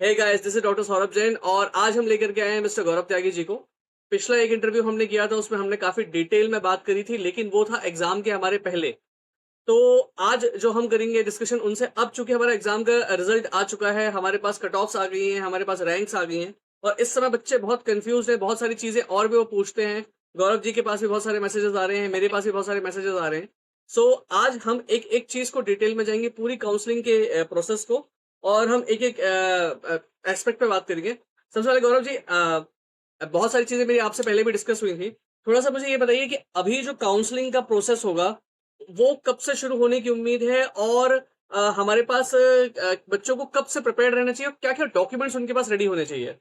Hey guys, this is doctor Saurabh Jain और आज हम लेकर के आए हैं मिस्टर गौरव त्यागी जी को। पिछला एक इंटरव्यू हमने किया था, उसमें हमने काफी डिटेल में बात करी थी, लेकिन वो था एग्जाम के हमारे पहले। तो आज जो हम करेंगे डिस्कशन उनसे, अब चूंकि हमारा एग्जाम का रिजल्ट आ चुका है, हमारे पास कट ऑफ्स आ गई हैं, हमारे पास रैंक्स आ गई हैं और इस समय बच्चे बहुत कंफ्यूज हैं, बहुत सारी चीजें और भी वो पूछते हैं। गौरव जी के पास भी बहुत सारे मैसेजेस आ रहे हैं, मेरे पास भी बहुत सारे मैसेजेस आ रहे हैं। सो आज हम एक एक चीज को डिटेल में जाएंगे, पूरी काउंसलिंग के प्रोसेस को, और हम एक एक एस्पेक्ट पे बात करेंगे। सबसे पहले गौरव जी, बहुत सारी चीजें मेरी आपसे पहले भी डिस्कस हुई थी। थोड़ा सा मुझे ये बताइए कि अभी जो काउंसलिंग का प्रोसेस होगा वो कब से शुरू होने की उम्मीद है, और हमारे पास बच्चों को कब से प्रिपेयर रहना चाहिए और क्या क्या डॉक्यूमेंट्स उनके पास रेडी होने चाहिए?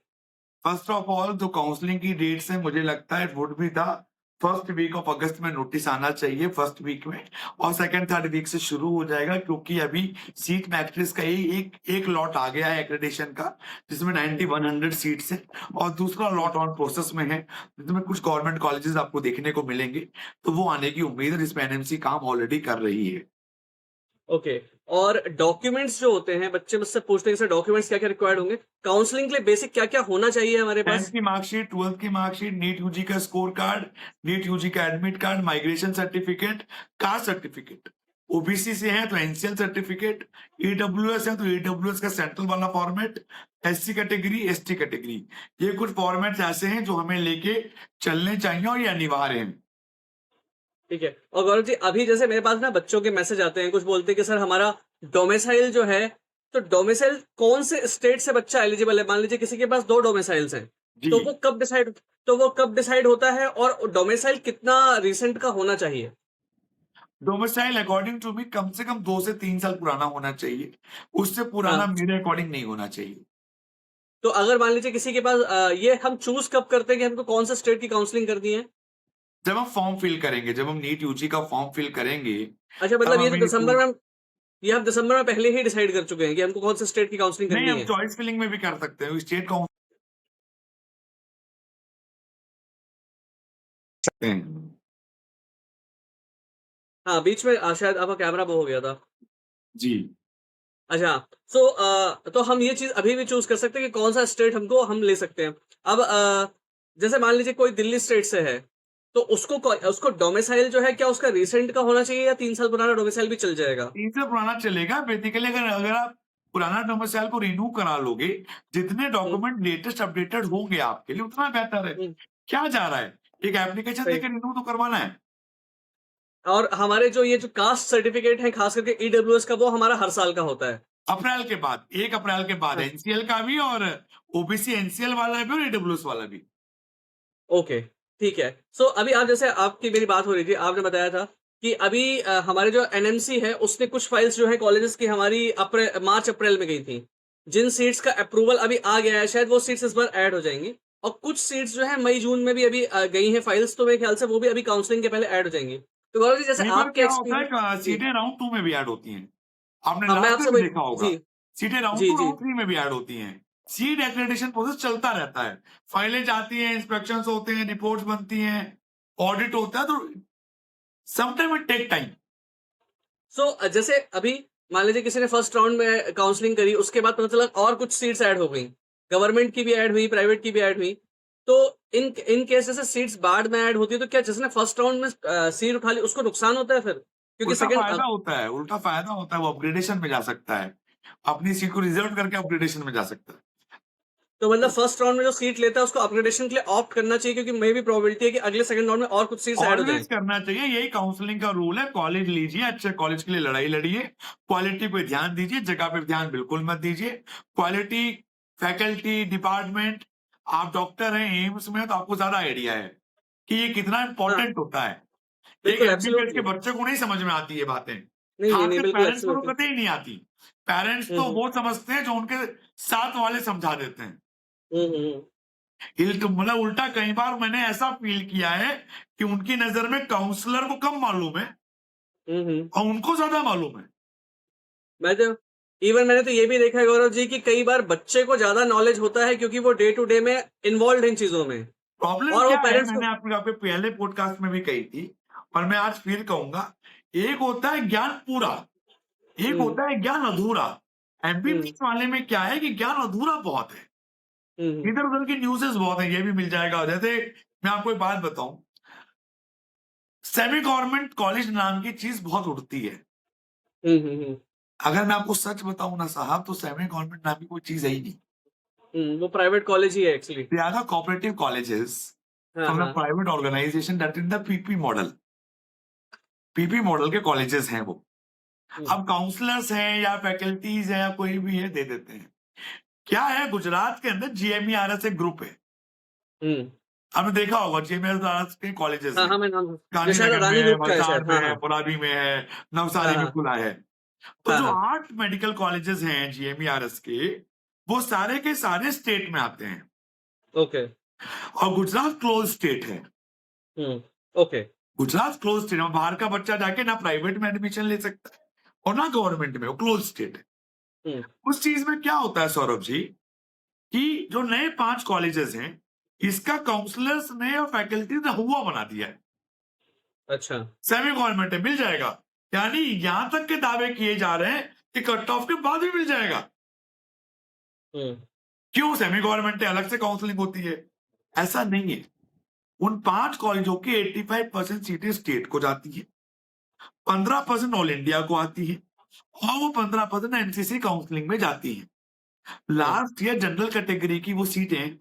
फर्स्ट ऑफ ऑल जो काउंसलिंग की डेट्स है मुझे लगता है वुड भी था फर्स्ट वीक ऑफ अगस्त में नोटिस आना चाहिए फर्स्ट वीक में। और सेकंड थर्ड वीक से शुरू हो जाएगा क्योंकि अभी सीट मैट्रिक्स का ही एक लॉट आ गया है एक्रेडिशन का, जिसमें 9100 सीट्स हैं और दूसरा लॉट ऑन प्रोसेस में है जिसमें कुछ गवर्नमेंट कॉलेजेस आपको देखने को मिलेंगे। तो वो आने की उम्मीद है जिसमें एनएमसी काम ऑलरेडी कर रही है। ओके। और डॉक्यूमेंट्स जो होते हैं, बच्चे मुझसे पूछते हैं सर डॉक्यूमेंट्स क्या क्या रिक्वायर्ड होंगे, काउंसलिंग के लिए बेसिक क्या क्या होना चाहिए हमारे 10th पास? की मार्कशीट, 12th की मार्कशीट, नीट यूजी का स्कोर कार्ड, नीट यूजी का admit card, migration certificate, caste certificate. OBC से है तो एनसीएल सर्टिफिकेट, ईडब्ल्यूएस है तो ईडब्ल्यूएस का सेंट्रल वाला format, SC category, ST category. ये कुछ फॉर्मेट्स ऐसे हैं जो हमें लेके चलने चाहिए और ये अनिवार्य हैं। ठीक है। और गौरव जी, अभी जैसे मेरे पास ना बच्चों के मैसेज आते हैं, कुछ बोलते हैं कि सर हमारा डोमिसाइल जो है, तो डोमिसाइल कौन से स्टेट से बच्चा एलिजिबल है? मान लीजिए किसी के पास 2 डोमिसाइल्स हैं, जी, तो वो कब डिसाइड होता है, और डोमिसाइल कितना रिसेंट का होना चाहिए? डोमिसाइल अकॉर्डिंग टू मी कम से कम 2 से 3 साल पुराना होना चाहिए। उससे पुराना हाँ। मेरे अकॉर्डिंग नहीं होना चाहिए। तो अगर मान लीजिए किसी के पास ये हम चूज कब करते हैं कि हमको कौन सा स्टेट की काउंसलिंग करनी है? जब हम फॉर्म फिल करेंगे, जब हम नीट यूजी का फॉर्म फिल करेंगे, अच्छा, तब मतलब हमें ये ये हम दिसंबर में पहले ही डिसाइड कर चुके हैं कि हमको कौन से स्टेट की काउंसलिंग नहीं, करनी हम है? चॉइस फिलिंग में भी कर सकते हैं, स्टेट काउंसिल सकते हैं। हाँ, बीच में शायद आपका कैमरा वो हो गया था। जी, अच्छा। तो हम ये चीज अभी भी चूज कर सकते हैं कि कौन सा स्टेट हमको हम ले सकते हैं। अब जैसे मान लीजिए कोई दिल्ली स्टेट से है, तो उसको डोमिसाइल जो है, क्या उसका रिसेंट का होना चाहिए या 3 साल पुराना डोमिसाइल भी चल जाएगा? 3 से पुराना चलेगा। बेसिकली अगर अगर आप पुराना डोमिसाइल को रिन्यू करा लोगे, जितने हम्म, डॉक्यूमेंट लेटेस्ट अपडेटेड होंगे आपके लिए उतना बेहतर है। हम्म, क्या जा रहा है? एक एप्लीकेशन सही। देके रिन्यू तो करवाना है। और हमारे जो ये जो कास्ट सर्टिफिकेट है, खास करके ईडब्ल्यूएस का, वो हमारा हर साल का होता है। अप्रैल के बाद, 1 अप्रैल के बाद हाँ। एनसीएल का भी और ओबीसी एनसीएल वाला भी और ईडब्ल्यूएस वाला भी। ओके, ठीक है। सो अभी आप, जैसे आपकी मेरी बात हो रही थी, आपने बताया था कि अभी हमारे जो एनएमसी है उसने कुछ फाइल्स जो है कॉलेजेस की हमारी अप्रैल मार्च अप्रैल में गई थी। जिन सीट्स का अप्रूवल अभी आ गया है, शायद वो सीट्स इस बार ऐड हो जाएंगी। और कुछ सीट्स जो है मई जून में भी अभी गई हैं फाइल्स, तो मेरे ख्याल से वो भी अभी काउंसलिंग के पहले ऐड हो जाएंगी। तो गौरव जी, जैसे कई बार आपके क्या होता है एक्सपीरियंस। जी। सीटें राउंड 2 में भी ऐड होती हैं। आपने हाँ, मैं लास्ट आपसे में भी वही। देखा होगा। जी। सीटें राउंड जी। 2 जी। राउंड 3 में भी ऐड होती हैं। सीट एक्रेडिटेशन प्रोसेस चलता रहता है। फाइलें जाती हैं, इंस्पेक्शंस होते हैं, रिपोर्ट्स बनती हैं, ऑडिट होता है, तो समटाइम इट टेक टाइम। जैसे अभी मान लीजिए किसी ने फर्स्ट राउंड में काउंसलिंग करी, उसके बाद पता चला और कुछ सीट्स ऐड हो गई, गवर्नमेंट की भी ऐड हुई, प्राइवेट की भी ऐड हुई। तो इन इन केस जैसे सीट्स बाद में ऐड होती है, तो क्या जिसने फर्स्ट राउंड में सीट उठा ली उसको नुकसान होता है फिर, क्योंकि उल्टा सेकंड? फायदा होता है, उल्टा फायदा होता है, वो अपग्रेडेशन में जा सकता है। अपनी सीट को रिजर्व करके अपग्रेडेशन में जा सकता है। तो मतलब फर्स्ट राउंड में जो सीट लेता है उसको अपग्रेडेशन के लिए ऑप्ट करना चाहिए, क्योंकि मे भी प्रोबेबिलिटी है कि अगले सेकंड राउंड में और कुछ सीट्स ऐड हो ऑलवेज जाए। करना चाहिए, यही काउंसलिंग का रूल है। कॉलेज लीजिए, अच्छे कॉलेज के लिए लड़ाई लड़िए, क्वालिटी पे ध्यान दीजिए, जगह पे ध्यान बिल्कुल मत दीजिए। Quality, faculty, department. आप डॉक्टर हैं एम्स में तो आपको ज्यादा आइडिया है कि ये कितना हाँ, इंपॉर्टेंट होता है। एक बिल्कुल एमबीबीएस के एब्सोल्युटली। बच्चे को नहीं समझ में आती ये बातें। नहीं, नहीं, नहीं, खासकर बिल्कुल पेरेंट्स को तो एब्सोल्युटली। कतई नहीं आती। पेरेंट्स तो वो समझते हैं जो उनके साथ वाले समझा देते हैं। हम्म, हम्म, मतलब उल्टा कई बार मैंने ऐसा फील किया है कि उनकी नजर में काउंसलर को कम मालूम है हम्म, और उनको ज्यादा मालूम है। मैंने तो ये भी देखा है गौरव जी कि कई बार बच्चे को ज्यादा नॉलेज होता है, क्योंकि वो डे टू डे में इन्वॉल्व इन चीजों में, प्रॉब्लम और वो क्या है, पेरेंट्स को। मैंने आपके पहले पॉडकास्ट में भी कही थी और मैं आज फिर कहूंगा। एक होता है ज्ञान पूरा, एक हम्म, होता है ज्ञान अधूरा। एमबीबीएस वाले में क्या है कि ज्ञान अधूरा बहुत है, इधर उधर की न्यूज़ेस बहुत है, ये भी मिल जाएगा। जैसे मैं आपको एक बात बताऊं, सेमी गवर्नमेंट कॉलेज नाम की चीज बहुत उड़ती है। अगर मैं आपको सच बताऊं ना साहब, तो सेमी गवर्नमेंट नाम की कोई चीज है ही नहीं। वो प्राइवेट कॉलेज ही है actually. They are the cooperative colleges हाँ from the हाँ private organization that in the PP model. PP model के कॉलेजेस हैं वो। अब काउंसलर्स हैं या फैकल्टीज हैं या कोई भी है, दे देते हैं। क्या है, गुजरात के अंदर जीएमईआरएस एक ग्रुप है, हम्म, आपने देखा होगा। जीएमईआरएस के कॉलेजेस हाँ हैं, हाँ मैं नाम, जो शायद गांधीनगर में रानी है, ग्रुप का है वलसाड़ शायद। में हाँ है, हाँ मुरारी में है, हाँ नवसारी में हाँ खुला है। तो हाँ जो हाँ 8 मेडिकल कॉलेजेस हैं जीएमईआरएस के, वो सारे के सारे स्टेट में आते हैं, ओके। और गुजरात क्लोज स्टेट है। ओके। गुजरात क्लोज स्टेट में बाहर का बच्चा जाके ना प्राइवेट में एडमिशन ले सकता है और ना गवर्नमेंट में, वो क्लोज स्टेट है। उस चीज में क्या होता है सौरभ जी, कि जो नए 5 कॉलेजेस हैं, इसका काउंसलर्स ने और फैकल्टी ने हुआ बना दिया है। अच्छा। सेमी गवर्नमेंट है, मिल जाएगा। यानी यहां तक के दावे किए जा रहे हैं कि कट ऑफ के बाद भी मिल जाएगा। क्यों? सेमी गवर्नमेंट है, अलग से काउंसलिंग होती है। ऐसा नहीं है। उन 5 कॉलेजों की 85% सीटें स्टेट को जाती है, 15% ऑल इंडिया को आती है, और वो 15% एमसीसी काउंसलिंग में जाती है। लास्ट ईयर जनरल कैटेगरी की वो सीटें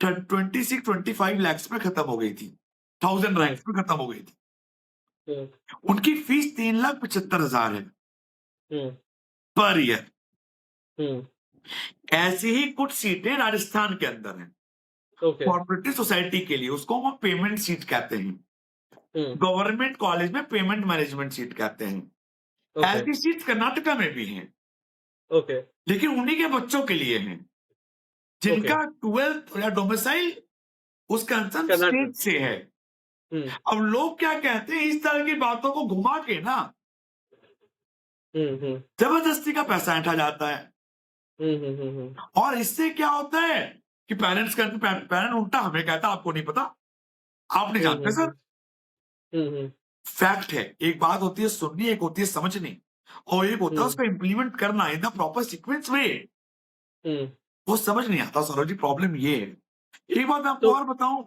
26-25 लैक्स में खत्म हो गई थी, 1000 रैंक्स में खत्म हो गई थी। उनकी फीस 3,75,000 है पर ईयर। ऐसी ही कुछ सीटें राजस्थान के अंदर हैं, ओके। कोऑपरेटिव सोसाइटी के लिए, उसको हम पेमेंट सीट कहते हैं। गवर्नमेंट कॉलेज में पेमेंट मैनेजमेंट सीट कहते हैं। ऐसी सीट कर्नाटका में भी हैं, ओके। लेकिन उन्हीं के बच्चों के लिए हैं जिनका 12th या डोमिसाइल उस कंसर्न स्टेट से है। अब लोग क्या कहते हैं, इस तरह की बातों को घुमा के ना जबरदस्ती का पैसा ऐंठा जाता है। और इससे क्या होता है कि पेरेंट उल्टा हमें कहता आपको नहीं पता, आप नहीं जानते सर। फैक्ट है। एक बात होती है सुननी, एक होती है समझनी, और एक होता है उसको इम्प्लीमेंट करना इन द प्रॉपर सीक्वेंस में। वो समझ नहीं आता सौरभ जी, प्रॉब्लम ये है। एक बात मैं आपको और बताऊं,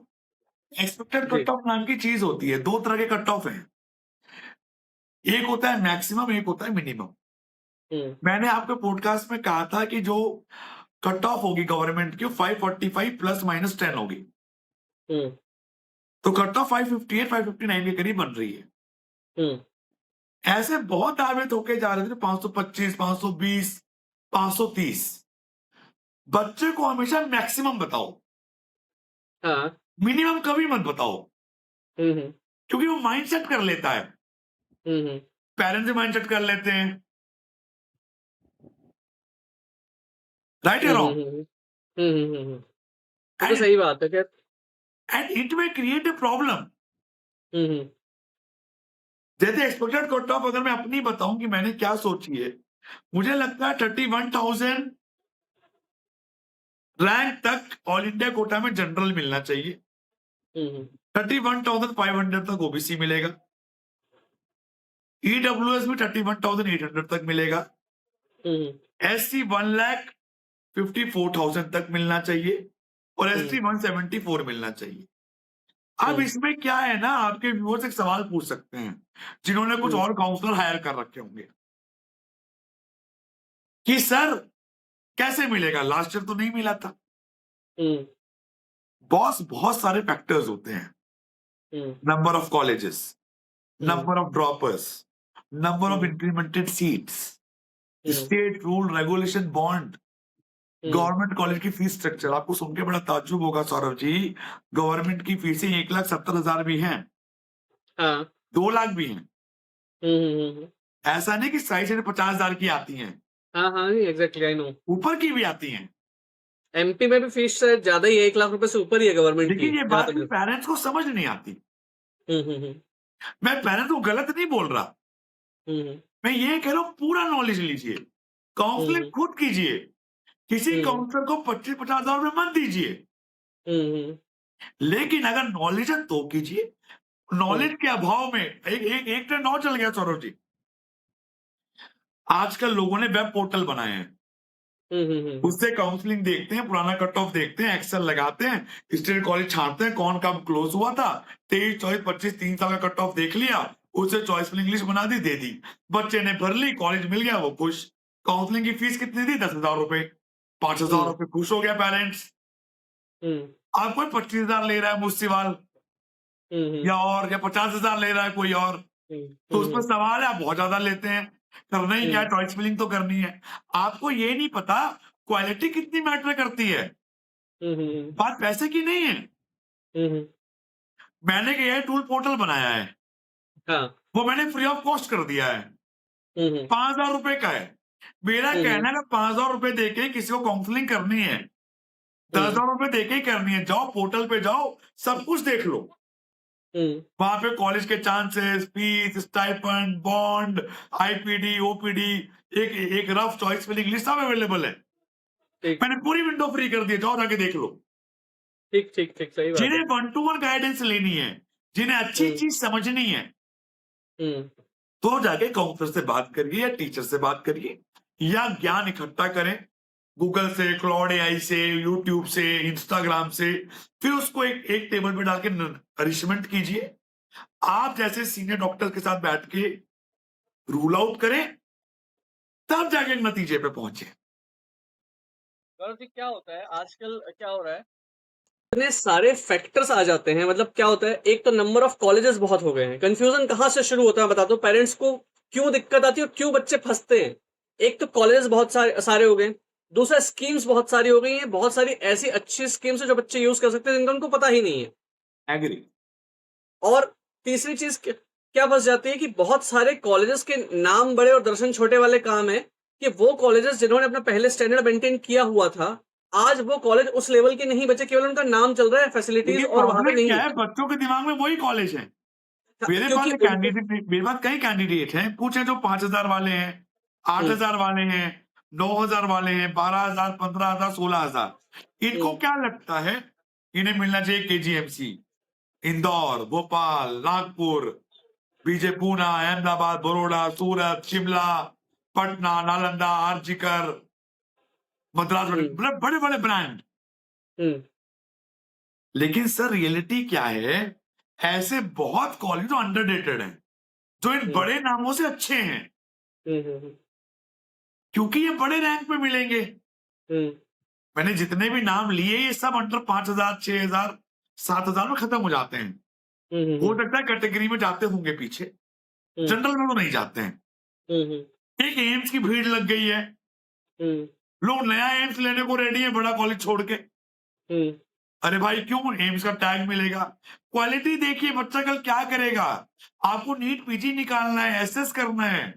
एक्सपेक्टेड कट ऑफ नाम की चीज होती है। 2 तरह के कट ऑफ हैं, एक होता है मैक्सिमम, एक होता है मिनिमम। मैंने आपके पॉडकास्ट में कहा था कि जो कट ऑफ होगी गवर्नमेंट की 545 प्लस माइनस 10 होगी, तो कट ऑफ 558 559 के करीब बन रही है। ऐसे बहुत दावे ठोके जा रहे थे, 525 520 530। बच्चे को हमेशा मैक्सिमम बताओ, मिनिमम कभी मत बताओ, क्योंकि वो माइंडसेट कर लेता है। पेरेंट्स भी माइंडसेट कर लेते हैं, राइट या रॉन्ग? तो सही बात है क्या? एंड इट में क्रिएट ए प्रॉब्लम। जैसे एक्सपेक्टेड कट ऑफ अगर मैं अपनी बताऊं कि मैंने क्या सोची है, मुझे लगता है 31,000 रैंक तक ऑल इंडिया कोटा में जनरल मिलना चाहिए। 31,500 तक ओबीसी मिलेगा, ईडब्ल्यूएस भी 31,800 तक मिलेगा, एससी 1,54,000 तक मिलना चाहिए, और एसटी 174 मिलना चाहिए। अब इसमें क्या है ना, आपके व्यूअर्स एक सवाल पूछ सकते हैं जिन्होंने कुछ और काउंसलर हायर कर रखे होंगे कि सर कैसे मिलेगा, लास्ट ईयर तो नहीं मिला था। बॉस, बहुत सारे फैक्टर्स होते हैं। Number of colleges, number of droppers, number of implemented seats, state rule regulation bond, government college की फीस स्ट्रक्चर। आपको सुन के बड़ा ताज्जुब होगा सौरभ जी, गवर्नमेंट की फीसें 1,70,000 भी हैं, 2 लाख भी हैं। ऐसा नहीं कि 50,000 की आती हैं, एग्जैक्टली आई नो। ऊपर की भी आती हैं। एमपी में भी फीस शायद ज्यादा ही है, 1 लाख रुपए से ऊपर ही है गवर्नमेंट की। लेकिन ये बात भी पेरेंट्स को समझ नहीं आती। मैं पेरेंट्स को गलत नहीं बोल रहा, मैं ये कह रहा हूं पूरा नॉलेज लीजिए, काउंसलिंग खुद कीजिए, किसी काउंसलर को 25-50,000 रुपए मत दीजिए। लेकिन अगर नॉलेज है तो कीजिए। नॉलेज के अभाव में एक ट्रेंड और चल गया सौरभ जी, आजकल लोगों ने वेब पोर्टल बनाए हैं। उससे काउंसलिंग देखते हैं, पुराना कट ऑफ देखते हैं, एक्सेल लगाते हैं, स्टेट कॉलेज छांटते हैं, कौन कब क्लोज हुआ था, 23, 24, 25, 3 साल का कट ऑफ देख लिया, उससे चॉइसफुल इंग्लिश बना दी, दे दी, बच्चे ने भर ली, कॉलेज मिल गया, वो खुश। काउंसलिंग की फीस कितनी थी? 10,000 रुपए, 5,000 रुपए, खुश हो गया पेरेंट्स। आप कोई 25,000 ले रहा है मुझसे वाल, या 50,000 ले रहा है कोई और, तो उसमें सवाल है, आप बहुत ज्यादा लेते हैं। करना ही क्या है, चॉइस फिलिंग तो करनी है। आपको ये नहीं पता क्वालिटी कितनी मैटर करती है, बात पैसे की नहीं है। मैंने एक एआई टूल पोर्टल बनाया है, हाँ। वो मैंने फ्री ऑफ कॉस्ट कर दिया है, 5,000 रुपए का है। मेरा कहना है, 5,000 रुपए देके किसी को काउंसलिंग करनी है, 10,000 रुपए देके ही करनी है, जाओ पोर्टल पे जाओ, सब कुछ देख लो। वहां पे कॉलेज के chances, fees, stipend, bond, IPD, OPD, एक रफ चॉइस फिलिंग लिस्ट सब अवेलेबल है। ठीक मैंने पूरी विंडो फ्री कर दी है, जाओ जाके देख लो। ठीक ठीक ठीक, सही बात है। जिन्हें 1-to-1 गाइडेंस लेनी है, जिन्हें अच्छी चीज समझनी है, तो जाके काउंसलर से बात करिए या टीचर से बात करिए, या ज्ञान इकट्ठा करें गूगल से, क्लाउड एआई से, यूट्यूब से, इंस्टाग्राम से, फिर उसको एक टेबल पे डाल के नरिशमेंट कीजिए। आप जैसे सीनियर डॉक्टर के साथ बैठ के रूल आउट करें, तब जाके एक नतीजे पे पहुंचे। गौरव जी, क्या होता है आजकल, क्या हो रहा है, इतने सारे फैक्टर्स आ जाते हैं। मतलब क्या होता है, एक तो नंबर ऑफ कॉलेजेस बहुत हो गए हैं। कंफ्यूजन कहाँ से शुरू होता है बता दो, पेरेंट्स को क्यों दिक्कत आती है और क्यों बच्चे फंसते हैं। एक तो कॉलेजेस बहुत सारे सारे हो गए, दूसरा स्कीम्स बहुत सारी हो गई हैं, बहुत सारी ऐसी अच्छी स्कीम्स है जो बच्चे यूज कर सकते हैं जिनका उनको पता ही नहीं है। एग्री। और तीसरी चीज क्या फंस जाती है कि बहुत सारे कॉलेजेस के नाम बड़े और दर्शन छोटे वाले काम है कि वो कॉलेजेस जिन्होंने अपना पहले स्टैंडर्ड मेंटेन किया हुआ था, आज वो कॉलेज उस लेवल के नहीं बचे, केवल उनका नाम चल रहा है, फैसिलिटीज और वहां पे प्रॉब्लम नहीं क्या है। है, बच्चों के दिमाग में वही कॉलेज है। मेरे क्योंकि पास मेरे पास कई कैंडिडेट हैं, कुछ हैं जो 5,000 वाले हैं, 8,000 वाले हैं, 9,000 वाले हैं, 12,000, 15,000, 16,000। इनको क्या लगता है, इन्हें मिलना चाहिए केजीएमसी, इंदौर, भोपाल, नागपुर, बीजे, पूना, अहमदाबाद, बड़ौदा, सूरत, शिमला, पटना, नालंदा, आर्जिकर, मद्रास, मतलब बड़े बड़े ब्रांड। लेकिन सर रियलिटी क्या है, ऐसे बहुत कॉलेज जो अंडररेटेड हैं, जो इन बड़े नामों से अच्छे हैं, क्योंकि ये बड़े रैंक पे मिलेंगे। मैंने जितने भी नाम लिए, ये सब अंडर 5,000, 6,000, 7,000 में खत्म हो जाते हैं। हो सकता है कैटेगरी में जाते होंगे पीछे, जनरल में तो नहीं जाते हैं। एक एम्स की भीड़ लग गई है, लोग नया एम्स लेने को रेडी है, बड़ा कॉलेज छोड़ के। अरे भाई क्यों, एम्स का टैग मिलेगा। क्वालिटी देखिए, बच्चा कल क्या करेगा, आपको नीट पीजी निकालना है, एसएस करना है।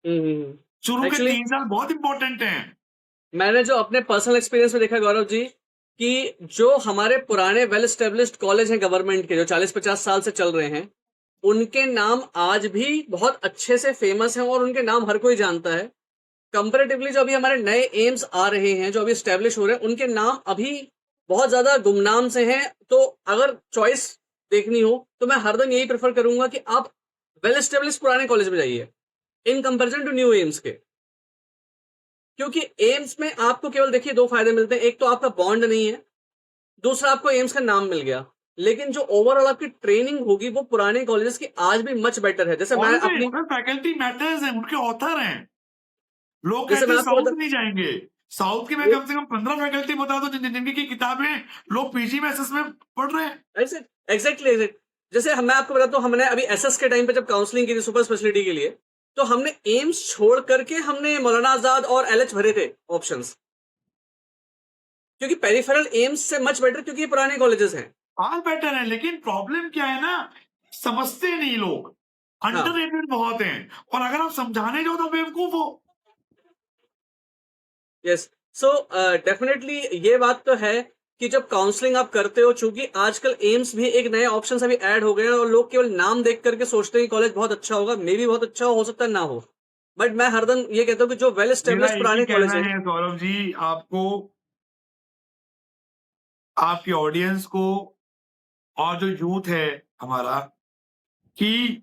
शुरू के एक्चुअली 3 साल बहुत इंपॉर्टेंट हैं। मैंने जो अपने पर्सनल एक्सपीरियंस में देखा गौरव जी, कि जो हमारे पुराने वेल एस्टेब्लिश्ड कॉलेज हैं गवर्नमेंट के, जो 40-50 साल से चल रहे हैं, उनके नाम आज भी बहुत अच्छे से फेमस हैं और उनके नाम हर कोई जानता है। कंपैरेटिवली जो अभी हमारे नए एम्स आ रहे हैं, जो अभी एस्टेब्लिश हो रहे हैं, उनके नाम अभी बहुत ज्यादा गुमनाम से हैं। तो अगर चॉइस देखनी हो तो मैं हरदम यही प्रेफर करूंगा कि आप वेल एस्टेब्लिश पुराने कॉलेज में जाइए in comparison to new AIIMS के। क्योंकि एम्स में आपको केवल देखिए दो फायदे मिलते हैं, एक तो आपका बॉन्ड नहीं है, दूसरा आपको एम्स का नाम मिल गया। लेकिन जो ओवरऑल आपकी ट्रेनिंग होगी वो पुराने कॉलेजेस की आज भी मच बेटर है। जैसे मैं अपनी फैकल्टी मैटर्स हैं, उनके ऑथर हैं। लोग जैसे कहते मैं हैं आपको साउथ बता नहीं जाएंगे, साउथ की मैं कम से कम 15 फैकल्टी बता दो जिनकी की किताबें लोग पीजी में एसएस में पढ़ रहे हैं। एग्जैक्टली जैसे मैं आपको बताता हूँ, हमने अभी एसएस के टाइम पे जब काउंसलिंग की थी सुपर स्पेशलिटी के लिए, तो हमने एम्स छोड़ करके हमने मौलाना आजाद और एलएच भरे थे ऑप्शंस, क्योंकि पेरिफेरल एम्स से मच बेटर, क्योंकि ये पुराने कॉलेजेस हैं। ऑल बेटर है, लेकिन प्रॉब्लम क्या है ना, समझते नहीं लोग, अंडररेटेड बहुत हैं, और अगर आप समझाने जाओ तो बेवकूफ हो। यस, सो डेफिनेटली ये बात तो है कि जब काउंसलिंग आप करते हो, चूंकि आजकल एम्स भी एक नए ऑप्शन अभी ऐड हो गए हैं और लोग केवल नाम देख करके सोचते हैं कॉलेज बहुत अच्छा होगा, मे भी बहुत अच्छा हो सकता है ना हो। बट मैं हरदम ये कहता हूँ कि जो वेल मेरा एस्टेब्लिश एक ही पुराने कॉलेज कहना हैं, है सौरभ जी, आपको, आपकी ऑडियंस को, और जो यूथ है हमारा, कि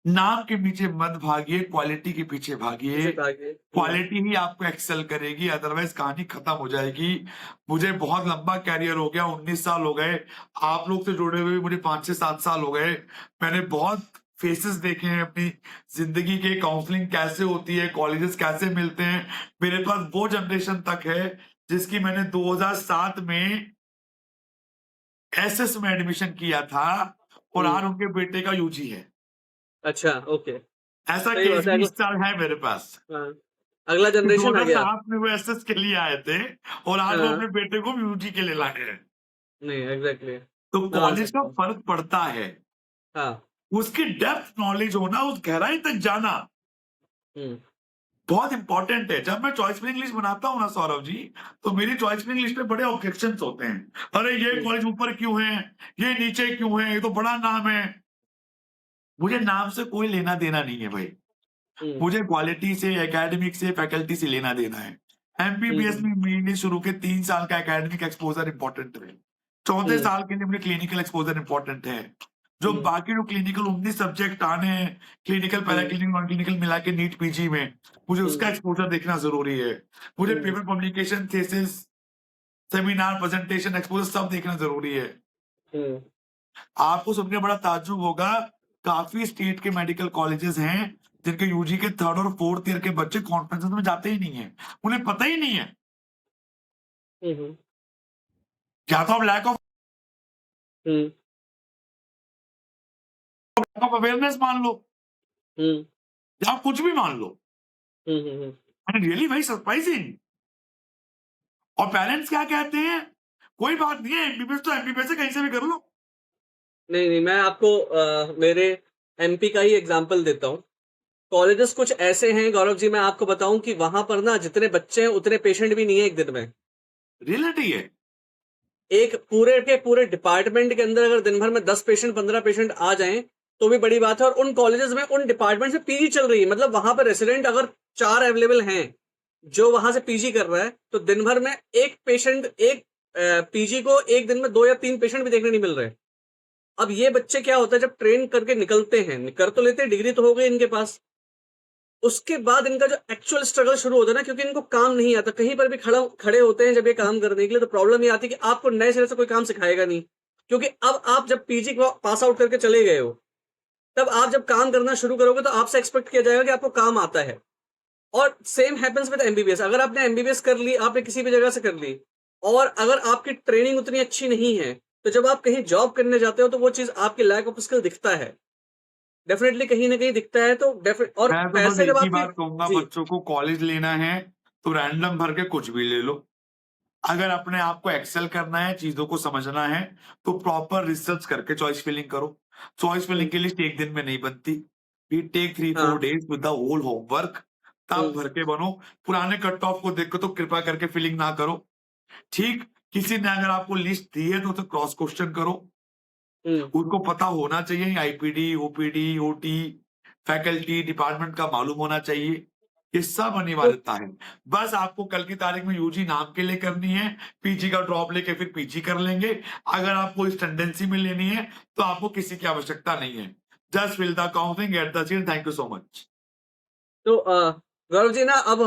नाम के पीछे मत भागिए, क्वालिटी के पीछे भागिए। पीछे भागे। क्वालिटी ही आपको एक्सेल करेगी, अदरवाइज कहानी खत्म हो जाएगी। मुझे बहुत लंबा कैरियर हो गया, 19 साल हो गए। आप लोग से जुड़े हुए मुझे 5 से 7 साल हो गए। मैंने बहुत फेसेस देखे हैं अपनी जिंदगी के, काउंसलिंग कैसे होती है, कॉलेजेस कैसे मिलते हैं। मेरे पास वो जनरेशन तक है जिसकी मैंने 2007 में एसएस में एडमिशन किया था, और आज उनके बेटे का यूजी है। अच्छा, ओके। ऐसा सही केस बात है। भी इस साल है मेरे पास हाँ, अगला कि जनरेशन आ गया। 2007 में वो एसएस के लिए आए थे, और आज वो हाँ, अपने बेटे को यूजी के लिए लाए हैं। नहीं एग्ज़ैक्टली तो मैं मान कॉलेज का सकता हूँ। फर्क पड़ता है, हाँ, उसकी डेप्थ नॉलेज होना, उस गहराई तक जाना हुँ, बहुत इंपॉर्टेंट है। जब मैं चॉइस फिलिंग लिस्ट बनाता हूँ ना सौरभ जी, तो मेरी चॉइस फिलिंग लिस्ट में बड़े ऑब्जेक्शंस होते हैं। अरे ये हुँ, कॉलेज ऊपर क्यों है, ये नीचे क्यों है, ये तो बड़ा नाम है। मुझे नाम से कोई लेना देना नहीं है भाई, हुँ, मुझे क्वालिटी से, एकेडमिक से, फैकल्टी से लेना देना है। हुँ, एमबीबीएस हुँ, में मेनली शुरू के 3 साल का एकेडमिक एक्सपोजर इंपॉर्टेंट है। चौथे हुँ, साल के लिए मुझे क्लिनिकल एक्सपोजर इंपॉर्टेंट है। जो हुँ, बाकी जो क्लिनिकल 19 सब्जेक्ट आने हैं, क्लिनिकल, हुँ, पैराक्लिनिकल, नॉन क्लिनिकल मिला के नीट पीजी में, मुझे उसका हुँ, एक्सपोजर देखना जरूरी है। मुझे हुँ, paper publication, thesis, seminar, presentation, exposure सब देखना जरूरी है। हुँ, आपको सुनकर बड़ा ताज्जुब होगा, काफी स्टेट के मेडिकल कॉलेजेस हैं जिनके यूजी के 3rd और 4th ईयर के बच्चे कॉन्फ्रेंसेस में जाते ही नहीं है, उन्हें पता ही नहीं है। हुँ, हुँ, या तो आप हुँ, लैक ऑफ अवेयरनेस मान लो, हुँ, या आप कुछ भी मान लो। हुँ, हुँ, हुँ। And really very surprising. और पेरेंट्स क्या कहते हैं, कोई बात नहीं है, एमबीबीएस तो एमबीबीएस है, कहीं से भी कर लो। नहीं, नहीं, मैं आपको मेरे एमपी का ही एग्ज़ाम्पल देता हूँ। कॉलेजेस कुछ ऐसे हैं गौरव जी, मैं आपको बताऊँ कि वहाँ पर ना जितने बच्चे हैं उतने पेशेंट भी नहीं है एक दिन में। रियलिटी है। एक पूरे के पूरे डिपार्टमेंट के अंदर अगर दिन भर में 10 पेशेंट 15 पेशेंट आ जाएँ, तो भी बड़ी बात है। और उन कॉलेजेस में उन डिपार्टमेंट से पीजी चल रही है। मतलब वहाँ पे रेसिडेंट अगर 4 अवेलेबल हैं, जो वहाँ से पीजी कर रहा है, तो दिन भर में एक पेशेंट एक पीजी को एक दिन में 2 या 3 पेशेंट भी देखने नहीं मिल रहे। अब ये बच्चे क्या होता है जब ट्रेन करके निकलते हैं, कर तो लेते हैं, डिग्री तो हो गई इनके पास। उसके बाद इनका जो एक्चुअल स्ट्रगल शुरू होता है ना, क्योंकि इनको काम नहीं आता, कहीं पर भी खड़े होते हैं जब ये काम करने के लिए, तो प्रॉब्लम ये आती है कि आपको नए सिरे से कोई काम सिखाएगा नहीं। क्योंकि अब आप जब पीजी को पास आउट करके चले गए हो, तब आप जब काम करना शुरू करोगे तो आपसे एक्सपेक्ट किया जाएगा कि आपको काम आता है। और सेम हैपेंस विद एमबीबीएस। अगर आपने एमबीबीएस कर ली, आपने किसी भी जगह से कर ली, और अगर आपकी ट्रेनिंग उतनी अच्छी नहीं है, तो जब आप कहीं जॉब करने जाते हो तो वो चीज़ आपकी लैक ऑफ स्किल दिखता है। डेफिनिटली कहीं न कहीं दिखता है, तो और मैं तो बस पैसे जब एक ही आपके बात कहूंगा, जी, बच्चों को कॉलेज लेना है तो रैंडम भर के कुछ भी ले लो। अगर अपने आप को एक्सेल करना है, चीजों को समझना है, तो प्रॉपर रिसर्च करके चॉइस फिलिंग करो। चॉइस हुँ, फिलिंग की लिस्ट एक दिन में नहीं बनती, वी टेक 3-4 हाँ, days with the whole homework, तब हुँ, भर के बनो। पुराने कट ऑफ को देख के तो कृपा करके फिलिंग ना करो। ठीक, किसी ने अगर आपको लिस्ट दी है तो उसे क्रॉस क्वेश्चन करो। हुँ, उनको पता होना चाहिए, IPD, OPD, OT, faculty, department का मालूम होना चाहिए। ये सब तो अनिवार्यता है। बस आपको कल की तारीख में यूजी नाम के लिए करनी है, पीजी का ड्रॉप लेके फिर पीजी कर लेंगे। अगर आपको इस टेंडेंसी में लेनी है तो आपको किसी की आवश्यकता नहीं है। Just fill the counting at the scene. Thank you so much. तो गौरव जी ना, अब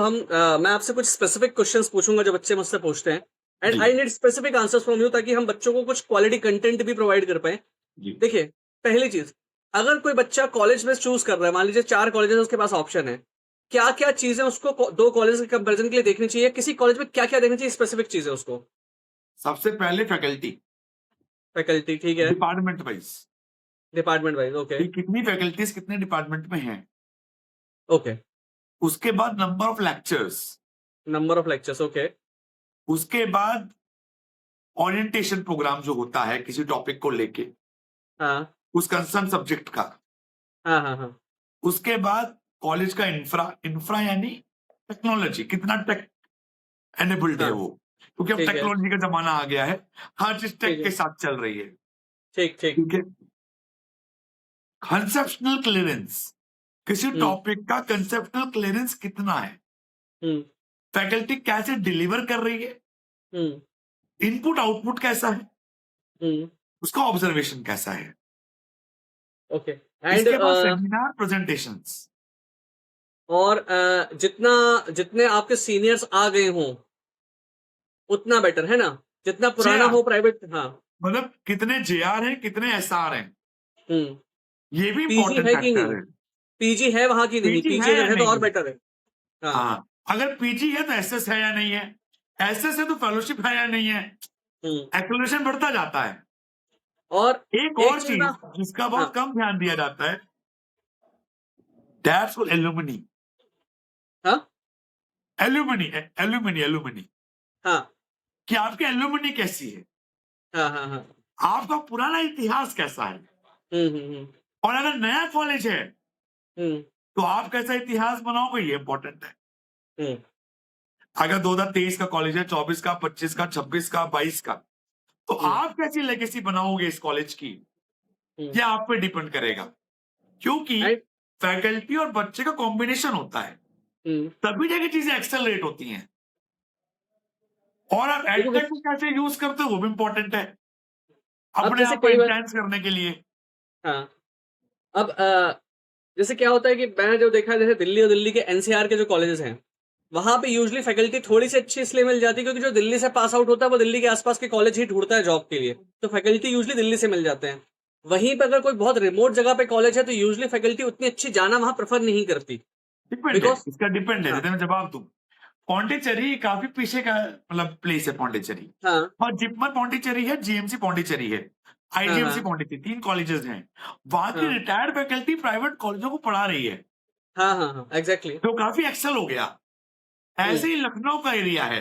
मैं आपसे कुछ स्पेसिफिक क्वेश्चंस पूछूँगा जो बच्चे मुझसे पूछते हैं, एंड जी। I need specific answers from you, ताकि हम बच्चों को कुछ क्वालिटी कंटेंट भी प्रोवाइड कर पाएँ। जी। देखिए, पहली चीज़, अगर कोई बच्चा कॉलेज में चूज़ कर रहा है, मान लीजिए 4 कॉलेजेस उसके पास ऑप्शन है, क्या-क्या चीज़ें उसको 2 कॉलेज के कंपैरिज़न के लिए देखनी चाहिए? किसी कॉलेज में क्या-क्या देखनी चाहिए स्पेसिफिक चीज़ें उसको? सबसे पहले फैकल्टी, फैकल्टी ठीक है, department wise, department wise okay, कि कितनी फैकल्टीज कितने डिपार्टमेंट में हैं। ओके, उसके बाद number of lectures, number of lectures okay, उसके बाद ओरिएंटेशन प्रोग्राम जो होता है किसी टॉपिक को लेके, हाँ, उस कंसर्न सब्जेक्ट का। हाँ, हाँ, हाँ, उसके बाद कॉलेज का इंफ्रा, इंफ्रा यानी टेक्नोलॉजी, कितना टेक एनेबल्ड है हाँ, वो, क्योंकि अब ठीक है, टेक्नोलॉजी का जमाना आ गया है, हर चीज ठीक टेक के है, साथ चल रही है। ठीक, ठीक, ठीक है। कंसेप्शनल क्लियरेंस, किसी हुँ, टॉपिक का कंसेप्शनल क्लियरेंस कितना है, हुँ, फैकल्टी कैसे डिलीवर कर रही है, हुँ, इनपुट आउटपुट कैसा है, हुँ, उसका ऑब्जर्वेशन कैसा है। ओके। एंड इसके बाद सेमिनार प्रेजेंटेशंस। और जितना जितने आपके सीनियर्स आ गए हों उतना बेटर है ना, जितना पुराना जेआर हो प्राइवेट। हाँ। मतलब कितने जेआर हैं, कितने एसआर हैं, हम्म। ये भी पीजी इंपॉर्टेंट है कि फैक्टर नहीं, है। पीजी है वहां की नहीं, पीजी पीजी है या अगर है तो नहीं और है? बेटर है। हाँ। हाँ, अगर पीजी है तो एसएस है या नहीं है, एसएस है तो फेलोशिप है या नहीं है, हम्म। एक्सेलरेशन बढ़ता जाता है। और एक एक और चीज ना। चीज जिसका बहुत हाँ। कम ध्यान दिया जाता है, दैट्स फॉर एल्यूमिनी। हाँ। एल्यूमिनी एल्यूमिनी एल्यूमिनी हाँ। कि आपकी एल्यूमिनी कैसी है, हाँ। हाँ। हाँ। आपका पुराना इतिहास कैसा है। हम्म। और अगर नया कॉलेज है हम्म। तो आप कैसा इतिहास बनाओगे, ये इंपॉर्टेंट है। हम्म। अगर 2023 का कॉलेज है, 24 का, 25 का, 26 का, 22 का, तो हम्म। आप कैसी लेगेसी बनाओगे इस कॉलेज की, हम्म। ये आप पे डिपेंड करेगा। क्योंकि एंड फैकल्टी और बच्चे का कॉम्बिनेशन होता है, हम्म। तभी जाके चीजें एक्सेलरेट होती हैं। और आप देखो एडटेक को कैसे यूज करते हो वो भी इंपॉर्टेंट है, अब अपने जैसे आप को कई बार। एनहांस करने के लिए। हाँ। अब जैसे क्या होता है कि मैंने जो देखा है, जैसे दिल्ली और दिल्ली के एनसीआर के जो कॉलेजेस हैं वहां पे यूजली फैकल्टी थोड़ी सी अच्छी इसलिए मिल जाती है क्योंकि जो दिल्ली से पास आउट होता है वो दिल्ली के आसपास के कॉलेज ही ढूंढता है जॉब के लिए, तो फैकल्टी यूजली दिल्ली से मिल जाते हैं। वहीं पर अगर कोई बहुत रिमोट जगह पे कॉलेज है तो यूजली फैकल्टी उतनी अच्छी जाना वहां प्रेफर नहीं करती। डिपेंड है, बिकॉज इसका डिपेंड है, हाँ। जैसे मैं जवाब दूं, पौंडीचेरी काफी पीछे का मतलब प्लेस है पौंडीचेरी। हाँ। और जिपमर पौंडीचेरी है, जीएमसी पौंडीचेरी है, हाँ। आईजीएमसी हाँ। पौंडीचेरी, 3 कॉलेजेस हैं। वहां की हाँ। रिटायर्ड फैकल्टी प्राइवेट कॉलेजों को पढ़ा रही है, हाँ। हाँ। हाँ एग्जैक्टली। तो काफी एक्सेल हो गया। हम्म। ऐसे ही लखनऊ का एरिया है,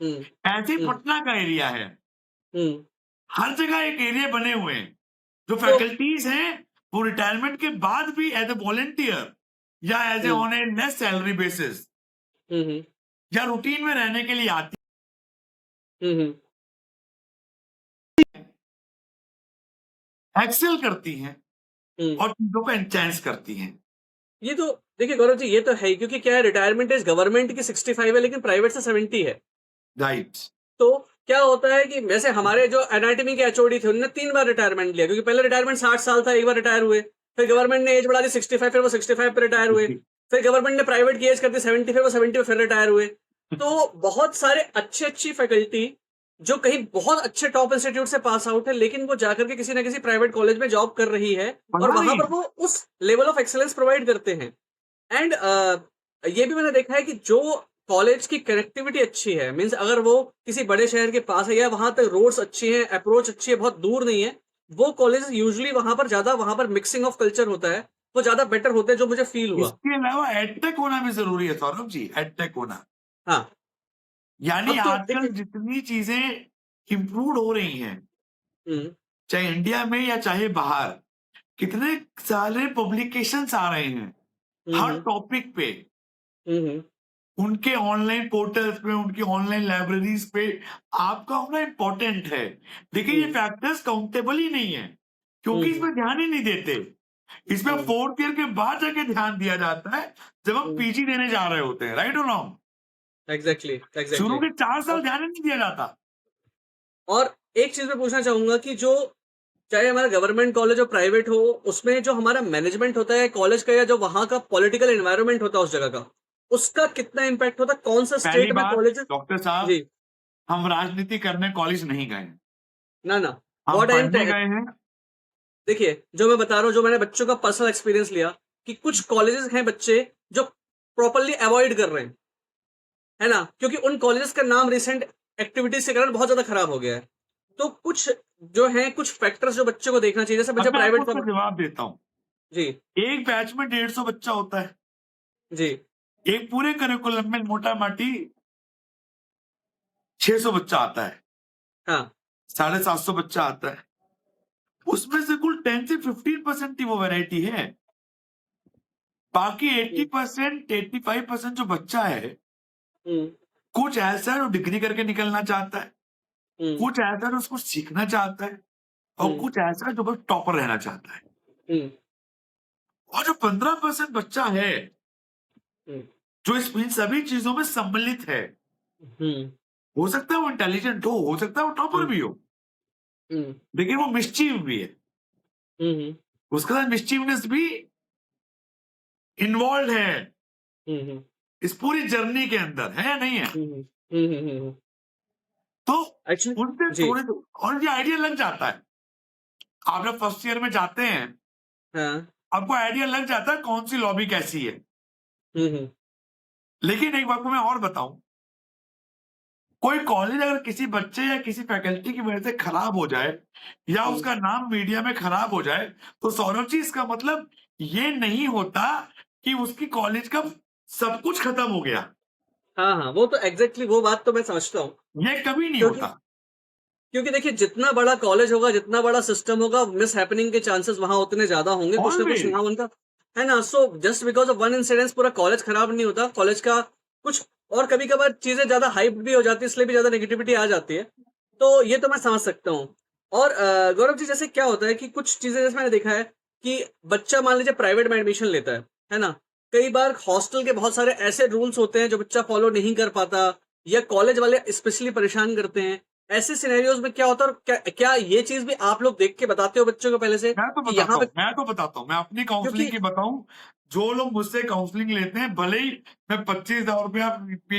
हम्म। ऐसे ही हम्म। पटना का एरिया है। हम्म। हर जगह एक एरिया बने हुए हैं, जो तो फैकल्टीज हैं वो रिटायरमेंट के बाद भी एज ए वॉलेंटियर या as a hmm. On a net salary basis hmm. या रूटीन में रहने के लिए आती हम्म। हैं, एक्सेल करती हैं हम्म। और चीजों को एनचेंस करती हैं। ये तो देखिए गौरव जी, ये तो है ही, क्योंकि क्या है, रिटायरमेंट एज गवर्नमेंट की 65 है लेकिन प्राइवेट से 70 है। राइट। तो क्या होता है कि वैसे हमारे जो एनाटॉमी के एचओडी थे उन्होंने 3 बार रिटायरमेंट लिया, क्योंकि पहले रिटायरमेंट 60 साल था, एक बार रिटायर हुए। फिर गवर्नमेंट ने एज बढ़ा दी 65, फिर वो 65 पे रिटायर हुए। फिर गवर्नमेंट ने प्राइवेट की एज कर दी 70, फिर वो 70 पे फिर रिटायर हुए। तो बहुत सारे अच्छी अच्छी फैकल्टी जो कहीं बहुत अच्छे टॉप इंस्टीट्यूट से पास आउट है लेकिन वो जाकर के किसी ना किसी प्राइवेट कॉलेज में जॉब कर रही है और पढ़ा वहां रही पर है। वो उस लेवल ऑफ एक्सेलेंस प्रोवाइड करते हैं। एंड ये भी मैंने देखा है कि जो कॉलेज की कनेक्टिविटी अच्छी है, मीन्स अगर वो किसी बड़े शहर के पास है या वहां तक रोड्स अच्छी हैं, अप्रोच अच्छी है, बहुत दूर नहीं है, वो कॉलेज यूजली वहां पर ज्यादा, वहां पर मिक्सिंग ऑफ कल्चर होता है, वो ज्यादा बेटर होते हैं, जो मुझे फील हुआ। इसके अलावा एडटेक होना भी जरूरी है सौरभ जी, एडटेक होना। हाँ। यानी अब तो आजकल देखिए। जितनी चीजें इम्प्रूव हो रही हैं, हम्म। चाहे इंडिया में या चाहे बाहर, कितने सारे पब्लिकेशंस आ रहे हैं हर हम्म। टॉपिक पे, हम्म। उनके ऑनलाइन पोर्टल्स पे, उनकी ऑनलाइन लाइब्रेरीज पे आपका होना इंपॉर्टेंट है। देखिए ये हम्म। फैक्टर्स काउंटेबल ही नहीं है, क्योंकि हम्म। इसमें ध्यान ही नहीं देते। इसमें हम्म। 4th ईयर के बाद जाके ध्यान दिया जाता है, जब हम हम्म। पीजी देने जा रहे होते हैं, राइट और रॉन्ग। एग्जैक्टली शुरू एग्जैक्टली। के 4 साल ध्यान ही नहीं दिया जाता। और एक चीज मैं पूछना चाहूंगा कि जो चाहे हमारा गवर्नमेंट कॉलेज हो प्राइवेट हो, उसमें जो हमारा मैनेजमेंट होता है कॉलेज का या जो वहां का पॉलिटिकल एनवायरनमेंट होता है उस जगह का, उसका कितना इम्पैक्ट होता है, कौन सा पहली स्टेट में बात, कॉलेज। डॉक्टर साहब, जी। हम राजनीति करने कॉलेज नहीं गए हैं, ना ना। हम व्हाट आई एम, पढ़ने गए हैं। देखिए जो मैं बता रहा हूँ, जो मैंने बच्चों का पर्सनल एक्सपीरियंस लिया, कि कुछ कॉलेजेस हैं बच्चे जो प्रॉपरली अवॉइड कर रहे हैं, है ना, क्योंकि उन कॉलेजेस का नाम रिसेंट एक्टिविटीज के कारण बहुत ज्यादा खराब हो गया है। तो कुछ जो है, कुछ फैक्टर्स जो बच्चों को देखना चाहिए, जैसे अब बच्चा मैं आपको प्राइवेट उसका का। जवाब देता हूँ। जी। एक बैच में 150 बच्चा होता है, जी। एक पूरे करिकुलम में मोटा माटी 600 बच्चा आता है, हाँ। 750 बच्चा आता है। उसमें से कुल 10 से 15% ही वो वैरायटी है। बाकी हम्म। 80%, 85% जो बच्चा है, हम्म। कुछ ऐसा है जो डिग्री करके निकलना चाहता है, हम्म। कुछ ऐसा है जो उसको सीखना चाहता है, और हम्म। कुछ ऐसा है जो बस टॉपर रहना चाहता है। हम्म। और जो 15% बच्चा है, हम्म। जो इन सभी चीजों में सम्मिलित है, हम्म। हो सकता है वो इंटेलिजेंट हो सकता है वो टॉपर हम्म। भी हो, हम्म। लेकिन वो मिस्चीव भी है। हम्म। उसके साथ मिस्चीवनेस भी इन्वॉल्व है हम्म, इस पूरी जर्नी के अंदर, है या नहीं है? तो एक्चुअली उनसे जी। थोड़े और ये आइडिया लग जाता है। आप जब फर्स्ट ईयर में जाते हैं, हाँ। आपको आइडिया लग जाता है कौन सी लॉबी कैसी है। हम्म, लेकिन एक बात को मैं और बताऊं, कोई कॉलेज अगर किसी बच्चे या किसी फैकल्टी की वजह से खराब हो जाए या हम्म, उसका नाम मीडिया में खराब हो जाए, तो सौरभ जी इसका मतलब ये नहीं होता कि उसकी कॉलेज का सब कुछ खत्म हो गया। हाँ हाँ, वो तो एग्जैक्टली वो बात तो मैं समझता हूँ। ये कभी नहीं क्योंकि होता। क्योंकि देखिए, जितना बड़ा कॉलेज होगा, जितना बड़ा सिस्टम होगा, मिस हैपनिंग के चांसेस वहां उतने ज्यादा होंगे, कुछ ना कुछ ऑलवेज। यहाँ उनका, है ना। So just because of one incidence पूरा कॉलेज खराब नहीं होता, कॉलेज का कुछ, और कभी कभार चीजें ज्यादा हाइप भी हो जाती है, इसलिए भी ज्यादा नेगेटिविटी आ जाती है। तो ये तो मैं समझ सकता हूँ। और गौरव जी, जैसे क्या होता है कि कुछ चीजें जैसे मैंने देखा है कि बच्चा मान लीजिए प्राइवेट में एडमिशन लेता है ना। कई बार हॉस्टल के बहुत सारे ऐसे रूल्स होते हैं जो बच्चा फॉलो नहीं कर पाता, या कॉलेज वाले स्पेशली परेशान करते हैं। ऐसे सिनेरियोज में क्या होता है, और क्या क्या ये चीज भी आप लोग देख के बताते हो बच्चों को पहले से कि यहाँ पे, मैं अपनी काउंसलिंग क्योंकि की बताऊं। जो लोग मुझसे काउंसलिंग लेते हैं, भले ही मैं 25,000 रुपया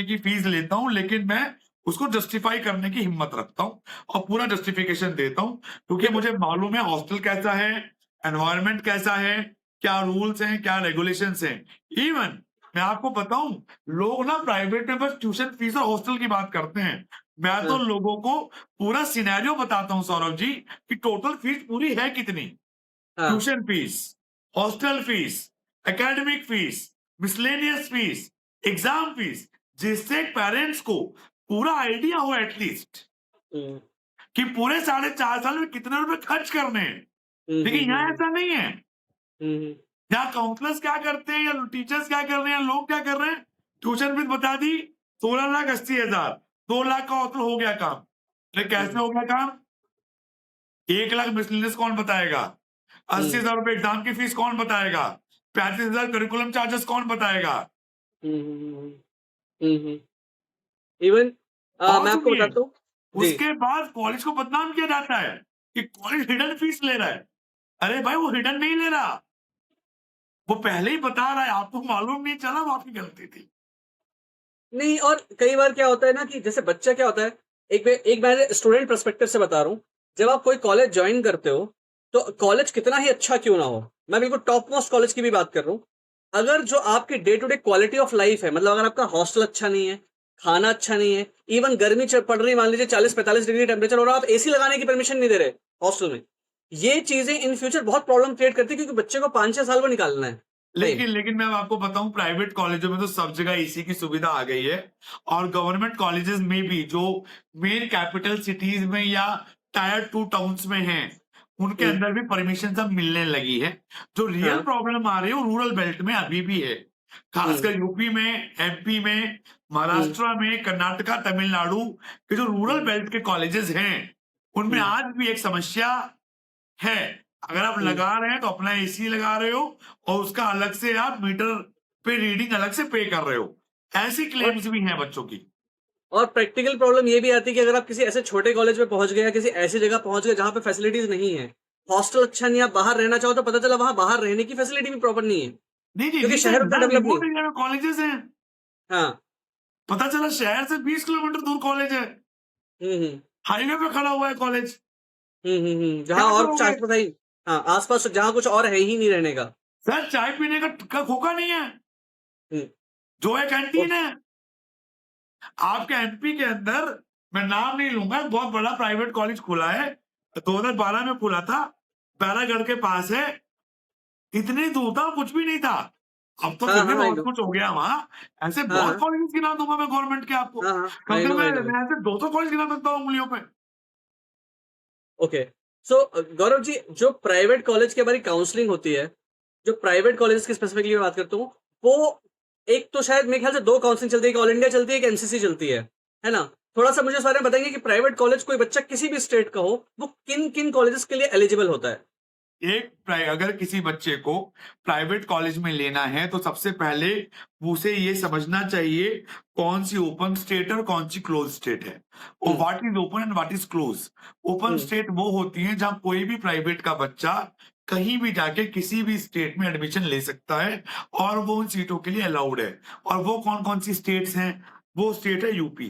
की फीस लेता हूं, लेकिन मैं उसको जस्टिफाई करने की हिम्मत रखता हूं और पूरा जस्टिफिकेशन देता हूं, क्योंकि देखो, मुझे मालूम है हॉस्टल कैसा है, एनवायरनमेंट कैसा है, क्या रूल्स हैं, क्या रेगुलेशंस हैं। इवन मैं आपको बताऊं, लोग ना प्राइवेट में बस ट्यूशन फीस और हॉस्टल की बात करते हैं। मैं तो हाँ, लोगों को पूरा सिनेरियो बताता हूं सौरभ जी, कि टोटल फीस पूरी है कितनी। हाँ, tuition fees, hostel fees, academic fees, miscellaneous fees, exam fees, जिससे पेरेंट्स को पूरा आइडिया हो एटलीस्ट हम्म, कि पूरे 4.5 साल में कितने रुपए खर्च करने हैं। हम्म, लेकिन यहाँ ऐसा नहीं है। हम्म, यहाँ काउंसलर्स क्या करते हैं, या टीचर्स क्या कर रहे हैं, लोग क्या कर रहे हैं, ट्यूशन फीस बता दी 16,80,000, 2 लाख का हॉस्टल हो गया काम। लेकिन कैसे हो गया काम? 1 लाख मिसलेनियस कौन बताएगा? 80,000 रुपए एग्जाम की फीस कौन बताएगा? 35,000 करिकुलम चार्जेस कौन बताएगा? इवन और मैं आपको सुनिए, बताता हूँ जी। उसके बाद कॉलेज को बदनाम किया जाता है कि कॉलेज हिडन फीस ले रहा है। अरे भाई, वो हिडन नहीं ले रहा, वो पहले ही बता रहा है, आपको मालूम नहीं चला, वो आपकी गलती थी। नहीं, और कई बार क्या होता है ना कि जैसे बच्चा क्या होता है, एक मैं स्टूडेंट पर्सपेक्टिव से बता रहा हूँ। जब आप कोई कॉलेज ज्वाइन करते हो, तो कॉलेज कितना ही अच्छा क्यों ना हो, मैं बिल्कुल टॉप मोस्ट कॉलेज की भी बात कर रहा हूँ, अगर जो आपकी day to day quality of life है, मतलब अगर आपका हॉस्टल अच्छा नहीं है, खाना अच्छा नहीं है, इवन गर्मी पड़ रही मान लीजिए 40-45 डिग्री टेम्परेचर, और आप एसी लगाने की परमिशन नहीं दे रहे हॉस्टल में, ये चीजें इन फ्यूचर बहुत प्रॉब्लम क्रिएट करती है, क्योंकि बच्चे को 5-6 साल को निकालना है टाइम। लेकिन मैं आपको बताऊं, प्राइवेट कॉलेजों में तो सब जगह एसी की सुविधा आ गई है। और गवर्नमेंट कॉलेजेस में भी, जो मेन कैपिटल सिटीज में या टायर 2 टाउन्स में हैं, उनके हम्म, अंदर भी परमिशन सब मिलने लगी है। जो रियल हाँ, प्रॉब्लम आ रही है वो रूरल बेल्ट में अभी भी है, हम्म, खासकर यूपी में, एमपी में, हम्म, महाराष्ट्र में, कर्नाटका, तमिलनाडु के जो रूरल हम्म, बेल्ट के कॉलेजेस हैं, उनमें हम्म, आज भी एक समस्या है। अगर आप हम्म। लगा रहे हैं तो अपना एसी लगा रहे हो, और उसका अलग से आप मीटर पे रीडिंग अलग से पे कर रहे हो। ऐसी और क्लेम्स भी हैं बच्चों की। और प्रैक्टिकल प्रॉब्लम ये भी आती है कि अगर आप किसी ऐसे छोटे कॉलेज में पहुंच गए, या किसी ऐसी जगह पहुंच गए जहां पे फैसिलिटीज नहीं है, हॉस्टल अच्छा नहीं है, आप बाहर रहना चाहो, तो पता चला वहां बाहर रहने की फैसिलिटी भी प्रॉपर नहीं है, नहीं जी, क्योंकि शहर रिसेंट उतना ना डेवलप नहीं। रिमोट एरिया में कॉलेजेस हैं। हाँ। पता चला शहर से 20 किलोमीटर दूर कॉलेज है, हम्म, हाईवे पे खड़ा हुआ है कॉलेज। जहाँ क्या और करोगे? चार बताई, हाँ, आसपास जहाँ कुछ और है ही नहीं रहने का। सर, चाय पीने का खोखा नहीं है, हम्म, जो है और- कैंटीन है। आपके एमपी के अंदर, मैं नाम नहीं लूंगा, एक बहुत बड़ा प्राइवेट कॉलेज खुला है, 2012 में खुला था, बैरागढ़ के पास है। इतनी दूर था, कुछ भी नहीं था। अब तो हाँ फिर भी हाँ, आई बहुत नो। कुछ हो गया वहां। ऐसे हाँ बहुत हाँ, कॉलेजेस गिना दूंगा मैं गवर्नमेंट के आपको। हाँ हाँ, कम आई से नो, कम आई नो। मैं ऐसे 200 कॉलेज गिना सकता हूँ उंगलियों पे। ओके। सो गौरव जी, जो प्राइवेट कॉलेज की हमारी काउंसलिंग होती है, जो प्राइवेट कॉलेज की स्पेसिफिकली मैं बात करता हूँ, वो एक तो शायद मेरे ख्याल से दो काउंसलिंग चलती है, एक ऑल इंडिया चलती है, एक एमसीसी चलती है ना। थोड़ा सा मुझे इस बारे में बताएंगे कि प्राइवेट कॉलेज कोई बच्चा किसी भी स्टेट का हो, वो किन किन कॉलेजेस के लिए एलिजिबल होता है। अगर किसी बच्चे को प्राइवेट कॉलेज में लेना है, तो सबसे पहले उसे ये समझना चाहिए कौन सी ओपन स्टेट है और कौन सी क्लोज स्टेट है, और hmm, what is open and what is close. Open hmm, state वो होती है जहां कोई भी प्राइवेट का बच्चा कहीं भी जाके किसी भी स्टेट में एडमिशन ले सकता है और वो उन सीटों के लिए अलाउड है। और वो कौन-कौन सी स्टेट्स हैं? वो स्टेट है यूपी,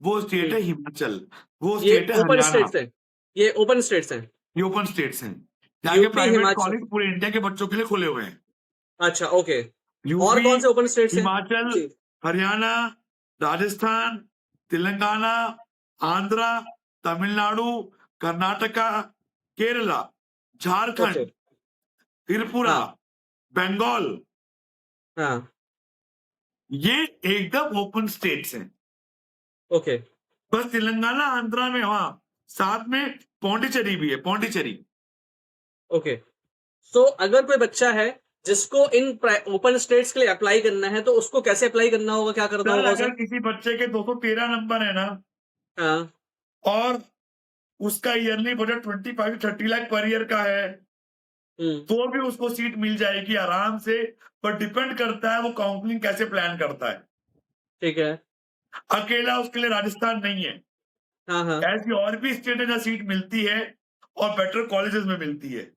वो स्टेट हम्म, है हिमाचल, वो ये स्टेट है ओपन हरियाणा। स्टेट्स है, ये ओपन स्टेट्स हैं। ये ओपन स्टेट्स हैं। जहाँ के यूपी, प्राइवेट हिमाचल। कॉलेज पूरे इंडिया के बच्चों के लिए खुले हुए हैं। अच्छा, ओके। और यूपी, कौन से ओपन स्टेट्स हैं? हिमाचल, जी। हरियाणा, राजस्थान, तेलंगाना, आंध्रा, तमिलनाडु, कर्नाटका, केरला, ओके। झारखंड, त्रिपुरा, हाँ, बंगाल, हाँ। ये एकदम ओपन स्टेट्स हैं। ओके। बस तेलंगाना, आंध्रा में हाँ, साथ में पौंडीचेरी भी है, पौंडीचेरी। ओके। सो अगर कोई बच्चा है जिसको इन ओपन स्टेट्स के लिए अप्लाई करना है, तो उसको कैसे अप्लाई करना होगा, क्या करना सर होगा अगर उसे? किसी बच्चे के 213 नंबर है ना हाँ। और उसका yearly budget 25 to 30 lakh per year का है, हम्म। तो भी उसको सीट मिल जाएगी आराम से। पर डिपेंड करता है वो काउंसलिंग कैसे प्लान करता है। ठीक है। अकेला उसके लिए राजस्थान नहीं है, हाँ, हाँ। ऐसी और भी स्टेट है जहाँ सीट मिलती है और बेटर कॉलेजेस में मिलती है।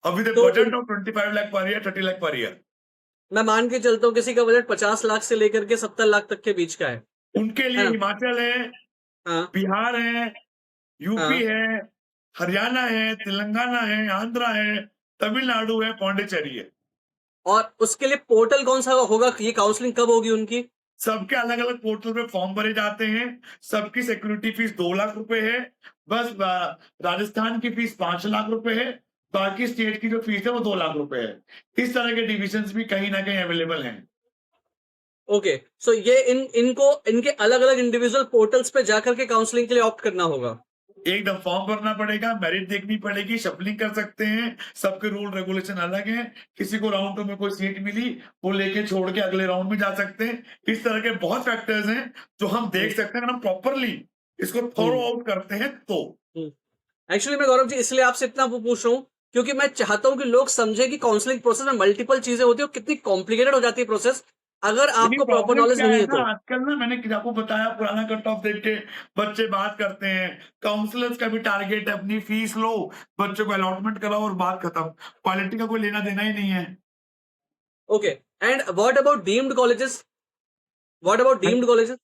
अभी द तो budget of 25 lakh per year, 30 lakh per year. मैं मान के चलता हूँ किसी का बजट 50 लाख से लेकर के 70 लाख तक के बीच का उनके है लिए ना? हिमाचल है, हाँ, बिहार है, यूपी हाँ। है, हरियाणा है, तेलंगाना है, आंध्रा है, तमिलनाडु है, पौंडीचेरी है। और उसके लिए पोर्टल कौन सा होगा? ये काउंसलिंग कब होगी उनकी? सबके अलग अलग पोर्टल पे फॉर्म भरे जाते हैं। सबकी सिक्योरिटी फीस 2 लाख रुपए है। बस राजस्थान की फीस 5 लाख रुपए है। बाकी स्टेट की जो फीस है वो 2 लाख रुपए है। इस तरह के डिविजन्स भी कहीं ना कहीं अवेलेबल हैं। ओके। सो ये इनको इनके अलग अलग इंडिविजुअल पोर्टल्स पे जाकर के काउंसलिंग के लिए ऑप्ट करना होगा। एकदम फॉर्म भरना पड़ेगा, मेरिट देखनी पड़ेगी, शफलिंग कर सकते हैं। सबके रूल रेगुलेशन अलग हैं। किसी को राउंड 2 में कोई सीट मिली, वो लेके छोड़ के अगले राउंड में जा सकते हैं। इस तरह के बहुत फैक्टर्स हैं जो हम देख सकते हैं अगर हम प्रॉपरली इसको थॉरो हम्म। आउट करते हैं तो। एक्चुअली मैं गौरव जी इसलिए आपसे इतना वो पूछ रहा हूँ क्योंकि मैं चाहता हूँ कि लोग समझे कि काउंसलिंग प्रोसेस में मल्टीपल चीजें होती है और कितनी कॉम्प्लिकेटेड हो जाती है प्रोसेस अगर लेकिन आपको प्रॉपर प्रॉब्लम नॉलेज क्या नहीं है है ना, तो। आजकल ना मैंने आपको बताया पुराना कट ऑफ देख के बच्चे बात करते हैं। काउंसलर्स का भी टारगेट है अपनी फीस लो, बच्चों को अलॉटमेंट कराओ और बात खत्म। क्वालिटी का कोई लेना देना ही नहीं है। Okay. And what about deemed colleges? What about deemed colleges?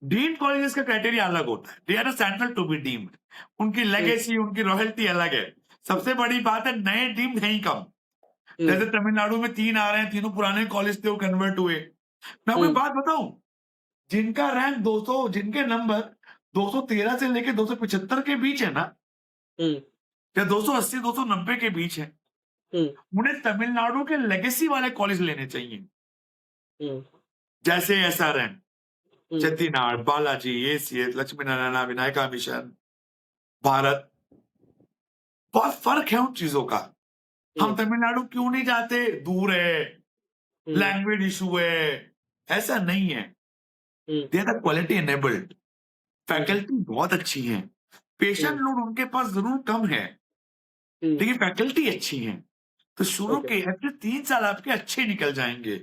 Deemed colleges का क्राइटेरिया अलग होता है। They are central to be deemed. उनकी लेगेसी, उनकी रॉयल्टी अलग है। सबसे बड़ी बात है नए डीम्ड है ही कम। जैसे तमिलनाडु में 3 आ रहे हैं, तीनों पुराने कॉलेज थे वो कन्वर्ट हुए। मैं आपको एक बात बताऊं, जिनका रैंक 200, जिनके नंबर 213 से लेके 275 के बीच है ना, या 280 290 के बीच है, उन्हें तमिलनाडु के लेगेसी वाले कॉलेज लेने चाहिए। जैसे SRM, Chettinad, Balaji, ACS, Lakshmi Narayan, Vinayaka mission, Bharat. बहुत फर्क है उन चीजों का। हम तमिलनाडु क्यों नहीं जाते? दूर है, लैंग्वेज इशू है, ऐसा नहीं है। They are the quality enabled. Faculty बहुत अच्छी है। पेशेंट लोड उनके पास जरूर कम है, लेकिन फैकल्टी अच्छी है। तो शुरू ओके। के ऐसे 3 साल आपके अच्छे निकल जाएंगे।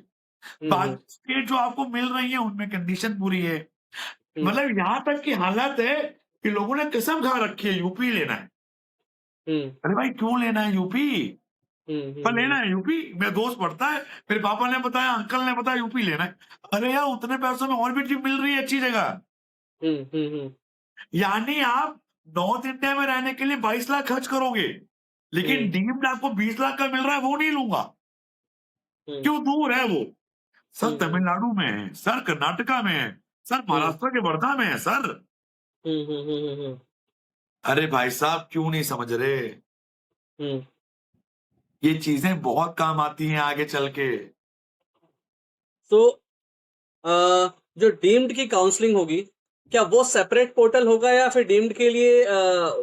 बाकी स्टेट जो आपको मिल रही है उनमें कंडीशन बुरी है। मतलब यहां तक की हालत है कि लोगों ने कसम खा रखी है यूपी लेना है। अरे भाई क्यों लेना है यूपी? पर लेना है यूपी। मेरा दोस्त पढ़ता है, मेरे पापा ने बताया, अंकल ने बताया यूपी लेना है। अरे यार उतने पैसों में और भी चीज मिल रही है अच्छी जगह। यानी आप नॉर्थ इंडिया में रहने के लिए 22 लाख खर्च करोगे, लेकिन डीम्ड आपको 20 लाख का मिल रहा है, वो नहीं लूंगा। क्यों? दूर है वो। सर तमिलनाडु में है, सर कर्नाटका में है, सर महाराष्ट्र के वर्धा में है सर। अरे भाई साहब क्यों नहीं समझ रहे? ये चीजें बहुत काम आती हैं आगे चल के। तो जो डीम्ड की काउंसलिंग होगी, क्या वो सेपरेट पोर्टल होगा या फिर डीम्ड के लिए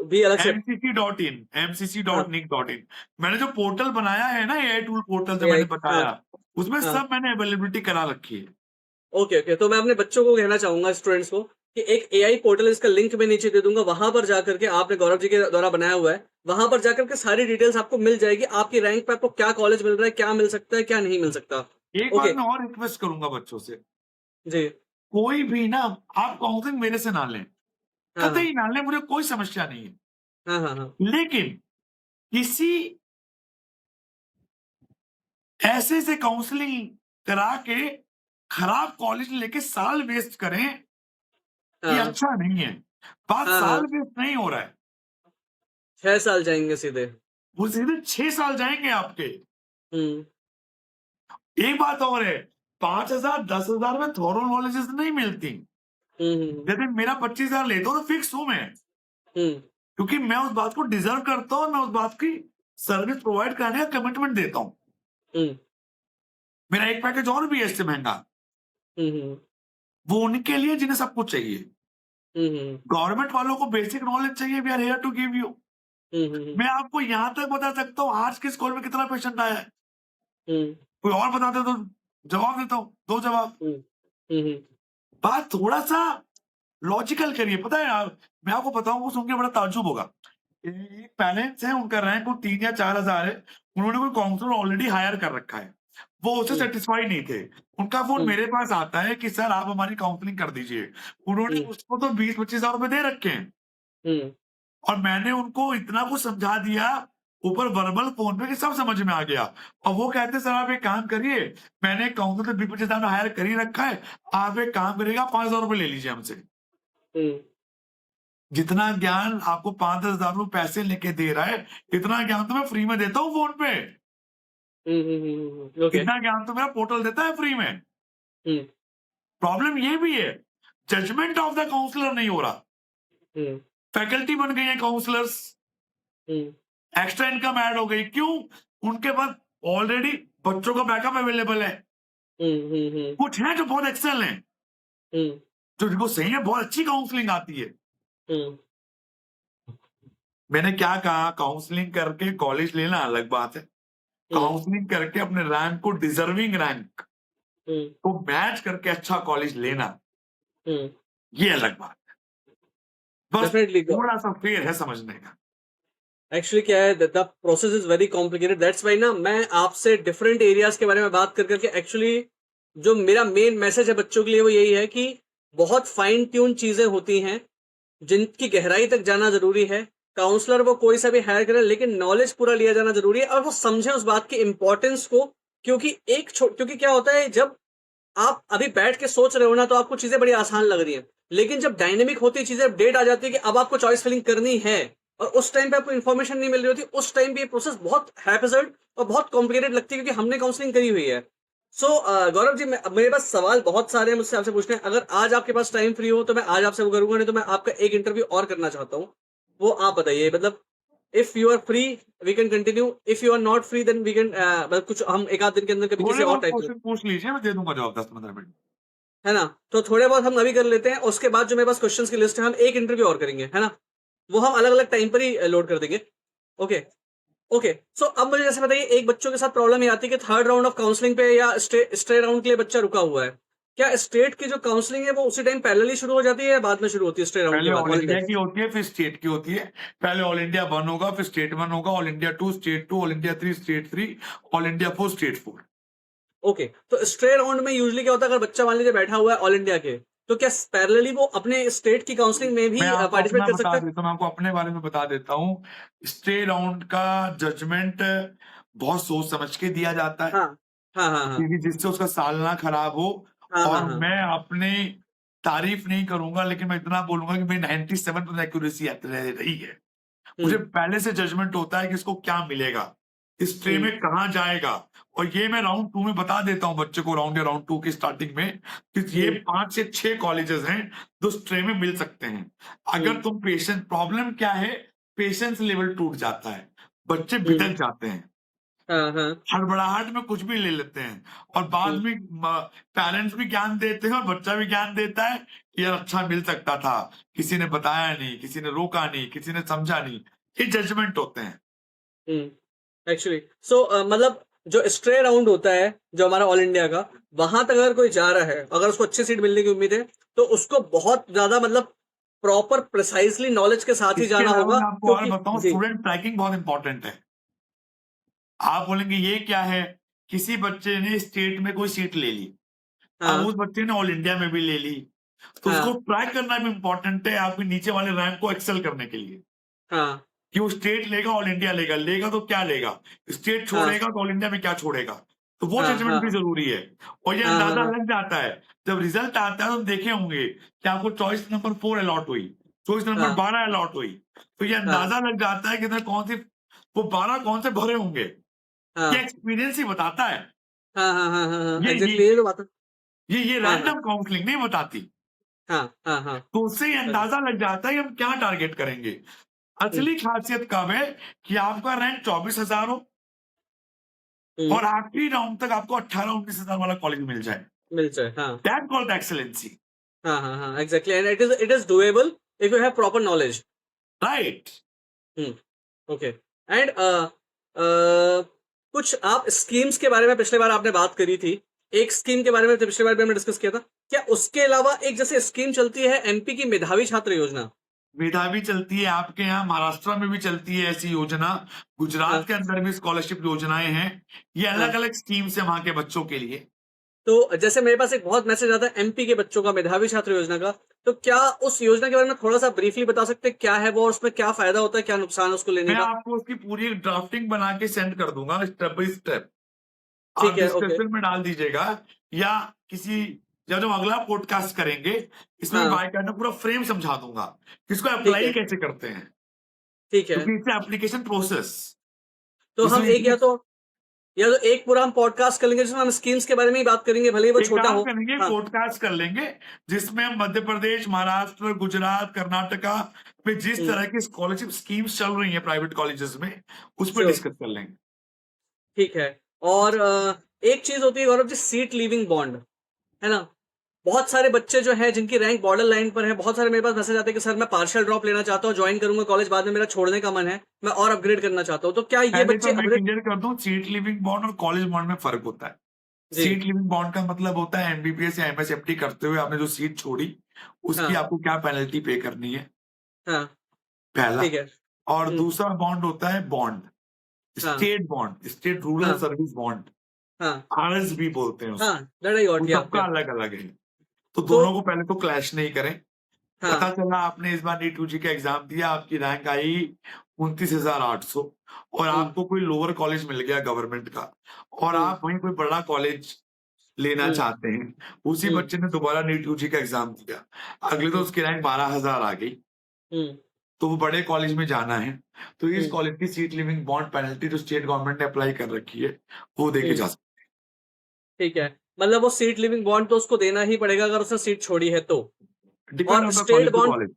भी अलग से? mcc.in, हाँ, mcc.nic.in। मैंने जो पोर्टल बनाया है ना, एआई टूल पोर्टल जो एआई। मैंने हाँ, बताया, उसमें हाँ। सब मैंने अवेलेबिलिटी करा रखी है। Okay, okay. तो मैं अपने बच्चों को कहना चाहूंगा, स्टूडेंट्स को, कि एक एआई पोर्टल, इसका लिंक मैं नीचे दे दूंगा, वहां पर जाकर के आपने गौरव जी के द्वारा बनाया हुआ है, वहां पर जाकर के सारी डिटेल्स आपको मिल जाएगी, आपकी रैंक पे आपको क्या कॉलेज मिल रहा है, क्या मिल सकता है, क्या नहीं मिल सकता। एक बात ओके। मैं और रिक्वेस्ट करूंगा बच्चों से, जी। कोई भी ना, आप काउंसलिंग मेरे से ना लें, हाँ, हाँ। कतई ना लें, मुझे कोई समस्या नहीं है। हाँ, हाँ, हाँ। लेकिन किसी ऐसे से काउंसलिंग करा के खराब कॉलेज लेके साल वेस्ट करें, ये हाँ अच्छा नहीं है। बात हाँ हाँ, साल वेस्ट नहीं हो रहा है, 6 साल जाएंगे सीधे। वो सीधे 6 साल जाएंगे आपके। हम्म एक बात और है, 5,000 10,000 में थोरो नॉलेजेस नहीं मिलती। हम्म यदि मेरा 25,000 लेता हूँ तो फिक्स हूं मैं, हम्म क्योंकि मैं उस बात को डिजर्व करता हूँ और मैं उस बात की सर्विस प्रोवाइड करने का कमिटमेंट देता हूँ। हम्म मेरा एक पैकेज और भी है इससे महंगा, हम्म वो उनके लिए जिन्हें सब कुछ चाहिए। हम्म गवर्नमेंट वालों को बेसिक नॉलेज चाहिए, we are here to give you. Hmm मैं आपको यहां तक बता सकता हूँ आज के स्कूल में कितना पेशेंट आया है। हम्म कोई और बताते तो जवाब देता हूँ, दो जवाब। हम्म हम्म बात थोड़ा सा लॉजिकल करिए। पता है यार, मैं आपको बताऊं, वो सुन के बड़ा ताज्जुब होगा। एक पेरेंट्स है, उनका रैंक वो 3 या 4 हजार है, उन्होंने कोई काउंसलर ऑलरेडी हायर कर रखा है, वो उससे हम्म सेटिस्फाई नहीं थे। उनका फोन हम्म मेरे पास आता है कि सर आप हमारी काउंसलिंग कर दीजिए। उन्होंने हम्म उसको तो 20-25 हजार रुपए दे रखे हैं, हम्म और मैंने उनको इतना कुछ समझा दिया ऊपर वर्बल फोन पे कि सब समझ में आ गया। और वो कहते सर आप एक काम करिए, मैंने काउंसलर 20-25 हजार में हायर कर ही रखा है, आप एक काम करिएगा 5,000 रुपए ले लीजिए हमसे। हम्म जितना ज्ञान आपको 5-10 हजार रुपए पैसे लेके दे रहा है, इतना ज्ञान तो मैं फ्री में देता हूँ फोन पे। ओके। इतना ज्ञान तो मेरा पोर्टल देता है फ्री में। हम्म प्रॉब्लम ये भी है, जजमेंट ऑफ द काउंसलर नहीं हो रहा। हम्म फैकल्टी बन गई है काउंसलर्स, हम्म एक्स्ट्रा इनकम ऐड हो गई। क्यों? उनके पास ऑलरेडी बच्चों का बैकअप अवेलेबल है। हम्म कुछ हैं जो बहुत एक्सेल हैं, हम्म जो जिनको सही है, बहुत अच्छी काउंसलिंग आती है। हम्म मैंने क्या कहा, काउंसलिंग करके कॉलेज लेना अलग बात है, हम्म काउंसलिंग करके अपने रैंक को, डिजर्विंग रैंक हम्म को मैच करके अच्छा कॉलेज लेना, हम्म ये अलग बात है। बस डेफिनेटली। थोड़ा सा फेर है समझने का। एक्चुअली क्या है, the process is very complicated, that's why ना मैं आपसे डिफरेंट एरियाज के बारे में बात कर करके एक्चुअली जो मेरा मेन मैसेज है बच्चों के लिए वो यही है कि बहुत फाइन ट्यून चीजें होती हैं जिनकी गहराई तक जाना जरूरी है। काउंसलर वो कोई सा भी हायर करे लेकिन नॉलेज पूरा लिया जाना जरूरी है और वो समझे उस बात की इंपॉर्टेंस को। क्योंकि क्या होता है, जब आप अभी बैठ के सोच रहे हो ना तो आपको चीजें बड़ी आसान लग रही है, लेकिन जब डायनेमिक होती है चीजें, अपडेट आ जाती है कि अब आपको चॉइस फिलिंग करनी है और उस टाइम पे आपको इन्फॉर्मेशन नहीं मिल रही होती, उस टाइम पे ये प्रोसेस बहुत हैपेजर्ड और बहुत कॉम्प्लिकेटेड लगती है क्योंकि हमने काउंसलिंग करी हुई है। सो गौरव जी, मेरे पास सवाल बहुत सारे हैं मुझसे आपसे पूछने हैं। अगर आज आपके पास टाइम फ्री हो तो मैं आज आपसे वो करूंगा, नहीं तो मैं आपका एक इंटरव्यू और करना चाहता हूँ। वो आप बताइए, मतलब if you are free we can continue, if you are not free then we can, मतलब कुछ हम एक आध दिन के अंदर कभी किसी थोड़े और बहुत टाइप से, क्वेश्चन पूछ लीजिए, मैं दे दूंगा जवाब 10-15 मिनट। है ना? तो थोड़े बहुत हम अभी कर लेते हैं, उसके बाद जो मेरे पास क्वेश्चंस की लिस्ट है हम एक इंटरव्यू और करेंगे, है ना? वो हम अलग अलग टाइम पर ही लोड कर देंगे। ओके। ओके। सो अब मुझे जैसे बताइए, एक बच्चों के साथ प्रॉब्लम ये आती है कि थर्ड राउंड ऑफ काउंसलिंग पे या स्टे राउंड के लिए बच्चा रुका हुआ है। क्या स्टेट की जो काउंसलिंग है वो उसी टाइम पैरेलली शुरू हो जाती है या बाद में शुरू होती है स्टे राउंड के पहले बाद, ऑल ऑल इंडिया इंडिया? की होती है, फिर स्टेट की होती है। पहले ऑल इंडिया 1 होगा, फिर स्टेट 1 होगा, all India 2, state 2, all India 3, state 3, all India 4, state 4। Okay. तो स्टे राउंड में यूजली क्या होता है, अगर बच्चा मान लीजिए बैठा हुआ है ऑल इंडिया के, तो क्या पैरेलली वो अपने स्टेट की काउंसलिंग में भी मैं आपको पार्टिसिपेट अपना कर बता सकता है? देता हूँ, मैं आपको अपने बारे में बता देता हूँ। स्टे राउंड का जजमेंट बहुत सोच समझ के दिया जाता है, हाँ हाँ हाँ हाँ क्योंकि जिससे उसका साल ना खराब हो। हाँ हाँ और हाँ। मैं अपनी तारीफ नहीं करूंगा, लेकिन मैं इतना बोलूंगा कि मेरी 97% एक्यूरेसी रही है। मुझे हम्म पहले से जजमेंट होता है कि इसको क्या मिलेगा, इस ट्रे हम्म में कहाँ जाएगा। और ये मैं राउंड 2 में बता देता हूँ बच्चे को, राउंड या राउंड 2 की स्टार्टिंग में, कि ये हम्म 5 से 6 कॉलेजेस हैं जो इस ट्रे में मिल सकते हैं। अगर हम्म तुम पेशेंस, प्रॉब्लम क्या है, पेशेंस लेवल टूट जाता है, बच्चे हम्म बिदक जाते हैं, हाँ हाँ हड़बड़ाहट में कुछ भी ले लेते हैं, और बाद हम्म में पेरेंट्स भी ज्ञान देते हैं और बच्चा भी ज्ञान देता है कि यार अच्छा मिल सकता था, किसी ने बताया नहीं, किसी ने रोका नहीं, किसी ने समझा नहीं। ये जजमेंट होते हैं। एक्चुअली सो मतलब जो स्ट्रे राउंड होता है जो हमारा ऑल इंडिया का, वहां तक अगर कोई जा रहा है, अगर उसको अच्छी सीट मिलने की उम्मीद है, तो उसको बहुत ज्यादा मतलब प्रॉपर प्रिसाइजली नॉलेज के साथ ही इसके जाना अलावा होगा मैं आपको और क्योंकि बताऊं, जी। स्टूडेंट ट्रैकिंग बहुत इंपॉर्टेंट है। आप बोलेंगे ये क्या है, किसी बच्चे ने स्टेट में कोई सीट ले ली, अब हाँ उस बच्चे ने ऑल इंडिया में भी ले ली, तो उसको हाँ ट्रैक करना भी इंपॉर्टेंट है आपके नीचे वाले रैंक को एक्सेल करने के लिए, हाँ कि वो स्टेट लेगा, ऑल इंडिया लेगा, लेगा तो क्या लेगा, स्टेट हाँ छोड़ेगा तो ऑल इंडिया में क्या छोड़ेगा। तो वो हाँ जजमेंट भी हाँ जरूरी है। और ये हाँ हाँ अंदाजा हाँ लग जाता है जब रिजल्ट आता है, तो देखे होंगे कि आपको चॉइस नंबर 4 अलॉट हुई, चॉइस नंबर हाँ 12 अलॉट हुई, तो ये हाँ अंदाजा लग जाता है कि इधर कौन सी, वो 12 कौन से भरे होंगे। ये हाँ एक्सपीरियंस ही बताता है। हाँ हाँ हाँ हाँ हाँ ये ये एग्जैक्टली ये तो बात है। ये हाँ हाँ रैंडम काउंसलिंग नहीं बताती। हाँ हाँ हाँ तो उससे ये अच्छा, अंदाजा लग जाता है कि हम क्या टारगेट करेंगे। हम्म असली खासियत कब है कि आपका रैंक 24,000 हो हम्म और आखिरी राउंड तक आपको 18-19,000 वाला कॉलेज मिल जाए। मिल जाए हाँ दैट कॉल्ड एक्सेलेंसी। हाँ हाँ हाँ exactly and it is doable if you have proper knowledge. Right. Okay and कुछ आप स्कीम्स के बारे में पिछले बार आपने बात करी थी। एक स्कीम के बारे में पिछले बार भी हमने डिस्कस किया था। क्या उसके अलावा एक जैसे स्कीम चलती है एमपी की मेधावी छात्र योजना? मेधावी चलती है आपके यहाँ, महाराष्ट्र में भी चलती है ऐसी योजना, गुजरात हाँ के अंदर भी स्कॉलरशिप योजनाएं हैं। ये अलग हाँ अलग स्कीम्स है वहां के बच्चों के लिए। तो जैसे मेरे पास एक बहुत मैसेज आता है एमपी के बच्चों का मेधावी छात्र योजना का। तो क्या उस योजना के बारे में थोड़ा सा ब्रीफली बता सकते हैं क्या है वो और उसमें क्या फायदा होता है क्या नुकसान है उसको लेने मैं का? आपको उसकी पूरी ड्राफ्टिंग बना के सेंड कर दूंगा स्टेप बाय स्टेप। आप ठीक है ओके। डिस्कशन में डाल दीजिएगा, या किसी, जब हम अगला पॉडकास्ट करेंगे इसमें हाँ बाय पूरा फ्रेम समझा दूंगा कि इसको ठीक अप्लाई है कैसे करते हैं, ठीक है। क्योंकि इससे एप्लीकेशन प्रोसेस, तो हम इसमें एक या तो एक पूरा हम पॉडकास्ट कर लेंगे जिसमें हम स्कीम्स के बारे में ही बात करेंगे भले ही वो एक छोटा काम हो। करेंगे, हाँ पॉडकास्ट कर लेंगे जिसमें हम मध्य प्रदेश, महाराष्ट्र, गुजरात, कर्नाटका में जिस तरह की स्कॉलरशिप स्कीम्स चल रही हैं प्राइवेट कॉलेजेस में, उस पर श्योर डिस्कस कर लेंगे। ठीक है। और एक चीज होती है Gaurav ji seat leaving bond है ना। बहुत सारे बच्चे जो हैं जिनकी रैंक बॉर्डर लाइन पर है बहुत सारे मेरे पास मैसेज आते हैं कि सर मैं पार्शियल ड्रॉप लेना चाहता हूँ ज्वाइन करूंगा कॉलेज बाद में मेरा छोड़ने का मन है मैं और अपग्रेड करना चाहता हूँ तो क्या ये पहले तो बच्चे मैं अपग्रेड? क्लियर कर दूं, सीट लिविंग बॉन्ड और कॉलेज बॉन्ड में फर्क होता है। जी सीट लिविंग बॉन्ड का मतलब होता है एमबीबीएस या एमएसएमटी करते हुए आपने जो सीट छोड़ी, उसकी हाँ आपको क्या पेनल्टी पे करनी है, हाँ पहला। ठीक है। और हम्म दूसरा बॉन्ड होता है बॉन्ड, हाँ स्टेट बॉन्ड, स्टेट रूरल हाँ सर्विस बॉन्ड, हाँ आरएसबी बोलते हैं हाँ उसको। दैट आई वो गॉट या सबका अलग अलग है। तो तो दोनों को पहले तो क्लैश नहीं करें। पता हाँ चला आपने इस बार नीट यूजी का एग्जाम दिया, आपकी रैंक आई 29,800 और हम्म आपको कोई लोअर कॉलेज मिल गया गवर्नमेंट का, और हम्म आप वहीं कोई बड़ा कॉलेज लेना हम्म चाहते हैं। उसी हम्म बच्चे ने दोबारा नीट यूजी का एग्जाम दिया, अगले तो हम्म उसकी रैंक 12,000 आ गई, हम्म तो वो बड़े कॉलेज में जाना है, तो इस हम्म कॉलेज की सीट लिविंग बॉन्ड पेनल्टी जो स्टेट गवर्नमेंट ने अप्लाई कर रखी है, वो देके हम्म, जा सकते ठीक है। मतलब वो सीट लिविंग बॉन्ड तो उसको देना ही पड़ेगा अगर उसने सीट छोड़ी है तो। हैं। डिपेंड और होता है state college to bond college.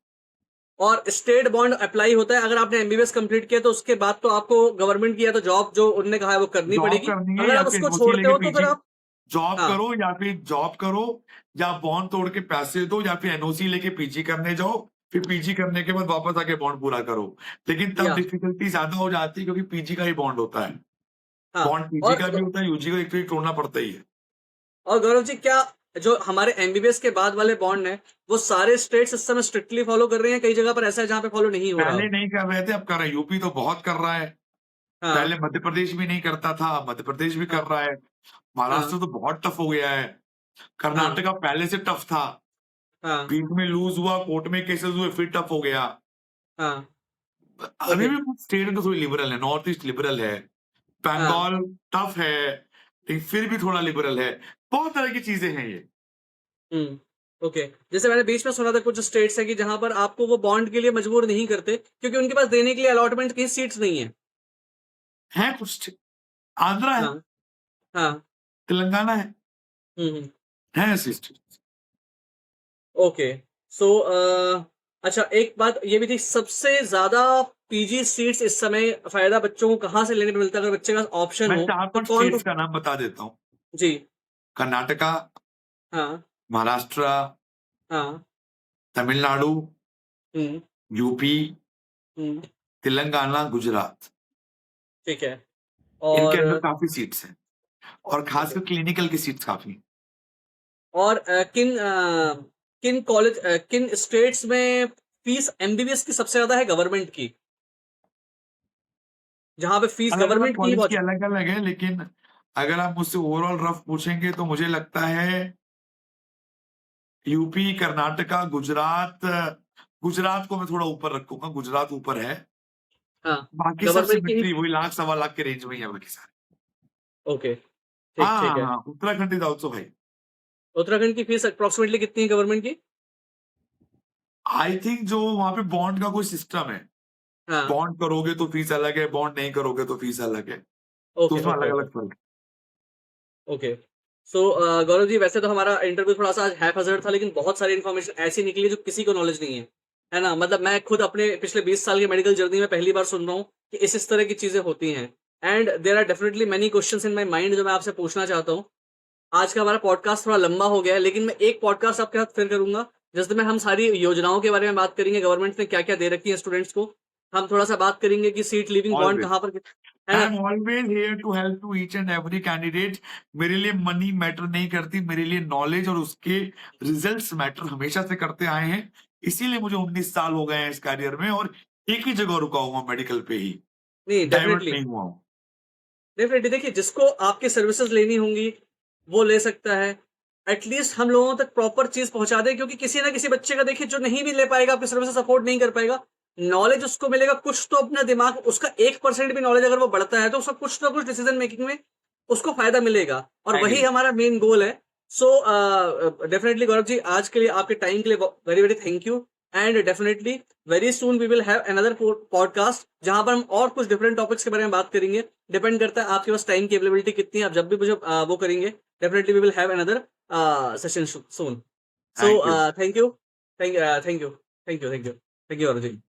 और स्टेट बॉन्ड अप्लाई होता है अगर आपने एमबीबीएस कंप्लीट किया तो उसके बाद तो आपको गवर्नमेंट की या तो जॉब जो उन्होंने कहा है वो करनी जॉब पड़ेगी। करनी है अगर या आप फिर उसको एनओसी छोड़ते लेके हो तो फिर पीजी, आप जॉब हाँ करो या फिर जॉब करो, या बॉन्ड तोड़ के पैसे दो, या फिर एनओसी लेके पीजी करने जाओ, फिर पीजी करने के बाद वापस आके बॉन्ड पूरा करो। लेकिन तब या डिफिकल्टी ज्यादा हो जाती है क्योंकि पीजी का ही बॉन्ड होता है, हाँ बॉन्ड पीजी का भी होता है, यूजी का एक तो एक तोड़ना पड़ता ही है। और गौरव जी क्या जो हमारे एमबीबीएस के बाद वाले बॉन्ड है वो सारे स्टेट्स इस समय स्ट्रिक्टली फॉलो कर रहे हैं कई जगह पर ऐसा है जहाँ पे फॉलो नहीं हो रहा पहले हो? नहीं कर रहे थे, अब कर रहे हैं। यूपी तो बहुत कर रहा है। हाँ पहले मध्य प्रदेश भी नहीं करता था, अब मध्य प्रदेश भी हाँ कर रहा है। महाराष्ट्र हाँ तो बहुत टफ हो गया है। हाँ कर्नाटका पहले से टफ था, हाँ बीच में लूज हुआ, कोर्ट में केसेस हुए, फिर टफ हो गया। हाँ अभी ओके भी कुछ स्टेट में तो थोड़ी लिबरल है, नॉर्थ ईस्ट लिबरल है, हाँ बंगाल टफ है, लेकिन फिर भी थोड़ा लिबरल है। बहुत तरह की चीजें हैं ये। ओके। जैसे मैंने बीच में सुना था कुछ स्टेट्स है कि जहां पर आपको वो बॉन्ड के लिए मजबूर नहीं करते क्योंकि उनके पास देने के लिए अलॉटमेंट की सीट्स नहीं है। है कुछ, आंध्रा है, हाँ हाँ तेलंगाना हम्म है ऐसी स्टेट। ओके। सो अच्छा एक बात ये भी थी सबसे ज्यादा पीजी सीट्स इस समय फायदा बच्चों को कहाँ से लेने में मिलता है अगर बच्चे का ऑप्शन मैं हो चार तो पांच कौन स्टेट्स का नाम बता देता हूँ। जी कर्नाटका, हाँ महाराष्ट्र, हाँ तमिलनाडु, हम्म यूपी, हम्म तेलंगाना, गुजरात। ठीक है। इनके और अंदर काफी सीट्स हैं, और ओके खासकर क्लिनिकल की सीट्स काफी हैं। और किन कॉलेज किन स्टेट्स में फीस एमबीबीएस की सबसे ज्यादा है गवर्नमेंट की जहां पे फीस अलग अलग गवर्नमेंट की ही कॉलेज की बहुत अलग अलग है, लेकिन अगर आप मुझसे ओवरऑल रफ पूछेंगे तो मुझे लगता है यूपी, कर्नाटका, गुजरात, गुजरात को मैं थोड़ा ऊपर रखूंगा, गुजरात ऊपर है। हाँ बाकी सब गवर्नमेंट की ही सिमिट्री वही 1 लाख 1.25 लाख के रेंज में ही है बाकी सारे। ओके ठीक है। हाँ, Uttarakhand is also high. Uttarakhand की फीस अप्रॉक्सिमेटली कितनी है गवर्नमेंट की? आई थिंक जो वहाँ पे बॉन्ड का कोई सिस्टम है, हाँ, बॉन्ड करोगे तो फीस अलग है, बॉन्ड नहीं करोगे तो फीस अलग है। तो ओके, उसमें ओके, ओके, अलग-अलग फर्क ओके। सो गौरव जी, वैसे तो हमारा इंटरव्यू थोड़ा-सा आज हैफ़-ज़र्ड था, लेकिन बहुत सारी इन्फॉर्मेशन ऐसी निकली जो किसी को नॉलेज नहीं है ना? मतलब मैं खुद अपने पिछले 20 साल की मेडिकल जर्नी में पहली बार सुन रहा हूँ कि इस तरह की चीज़ें होती हैं। And there are definitely many questions in my mind जो मैं आपसे पूछना चाहता हूँ। आज का हमारा पॉडकास्ट थोड़ा लंबा हो गया है, लेकिन मैं एक पॉडकास्ट आपके साथ फिर करूँगा, जिसमें हम सारी योजनाओं के बारे में बात करेंगे, गवर्नमेंट ने क्या-क्या दे रखी है स्टूडेंट्स को। हम थोड़ा-सा बात करेंगे कि सीट लीविंग बॉन्ड ऑलवेज़। कहाँ पर है आई ना? Am always here to help to each and every candidate. मेरे लिए मनी मैटर नहीं करती, मेरे लिए नॉलेज और उसके रिजल्ट्स मैटर हमेशा से करते आए हैं। इसीलिए मुझे 19 साल हो गए हैं इस करियर में और एक ही जगह रुका हुआ हूँ मेडिकल पे ही, नहीं, डाइवर्ट डेफिनिटली। नहीं हुआ हूँ। डेफिनेटली देखिए, जिसको आपकी सर्विसेज लेनी होंगी वो ले सकता है। एटलीस्ट हम लोगों तक प्रॉपर चीज पहुंचा दें, क्योंकि किसी ना किसी बच्चे का देखिए जो नहीं भी ले पाएगा, आपकी सर्विसेज अफोर्ड नहीं कर पाएगा, नॉलेज उसको मिलेगा कुछ तो, अपना दिमाग उसका 1% भी नॉलेज अगर वो बढ़ता है तो उसका कुछ ना कुछ डिसीजन मेकिंग में उसको फायदा मिलेगा, और वही एग्री। हमारा मेन गोल है। सो डेफिनेटली गौरव जी, आज के लिए आपके टाइम के लिए very very thank you. And definitely very soon we will have another podcast जहां पर हम और कुछ डिफरेंट टॉपिक्स के बारे में बात करेंगे। डिपेंड करता है आपके पास टाइम की अवेलेबिलिटी कितनी है, आप जब भी मुझे वो करेंगे, definitely we will have another session soon. So thank you. Thank you, thank you, thank you, thank you, thank you, thank you Gaurav ji.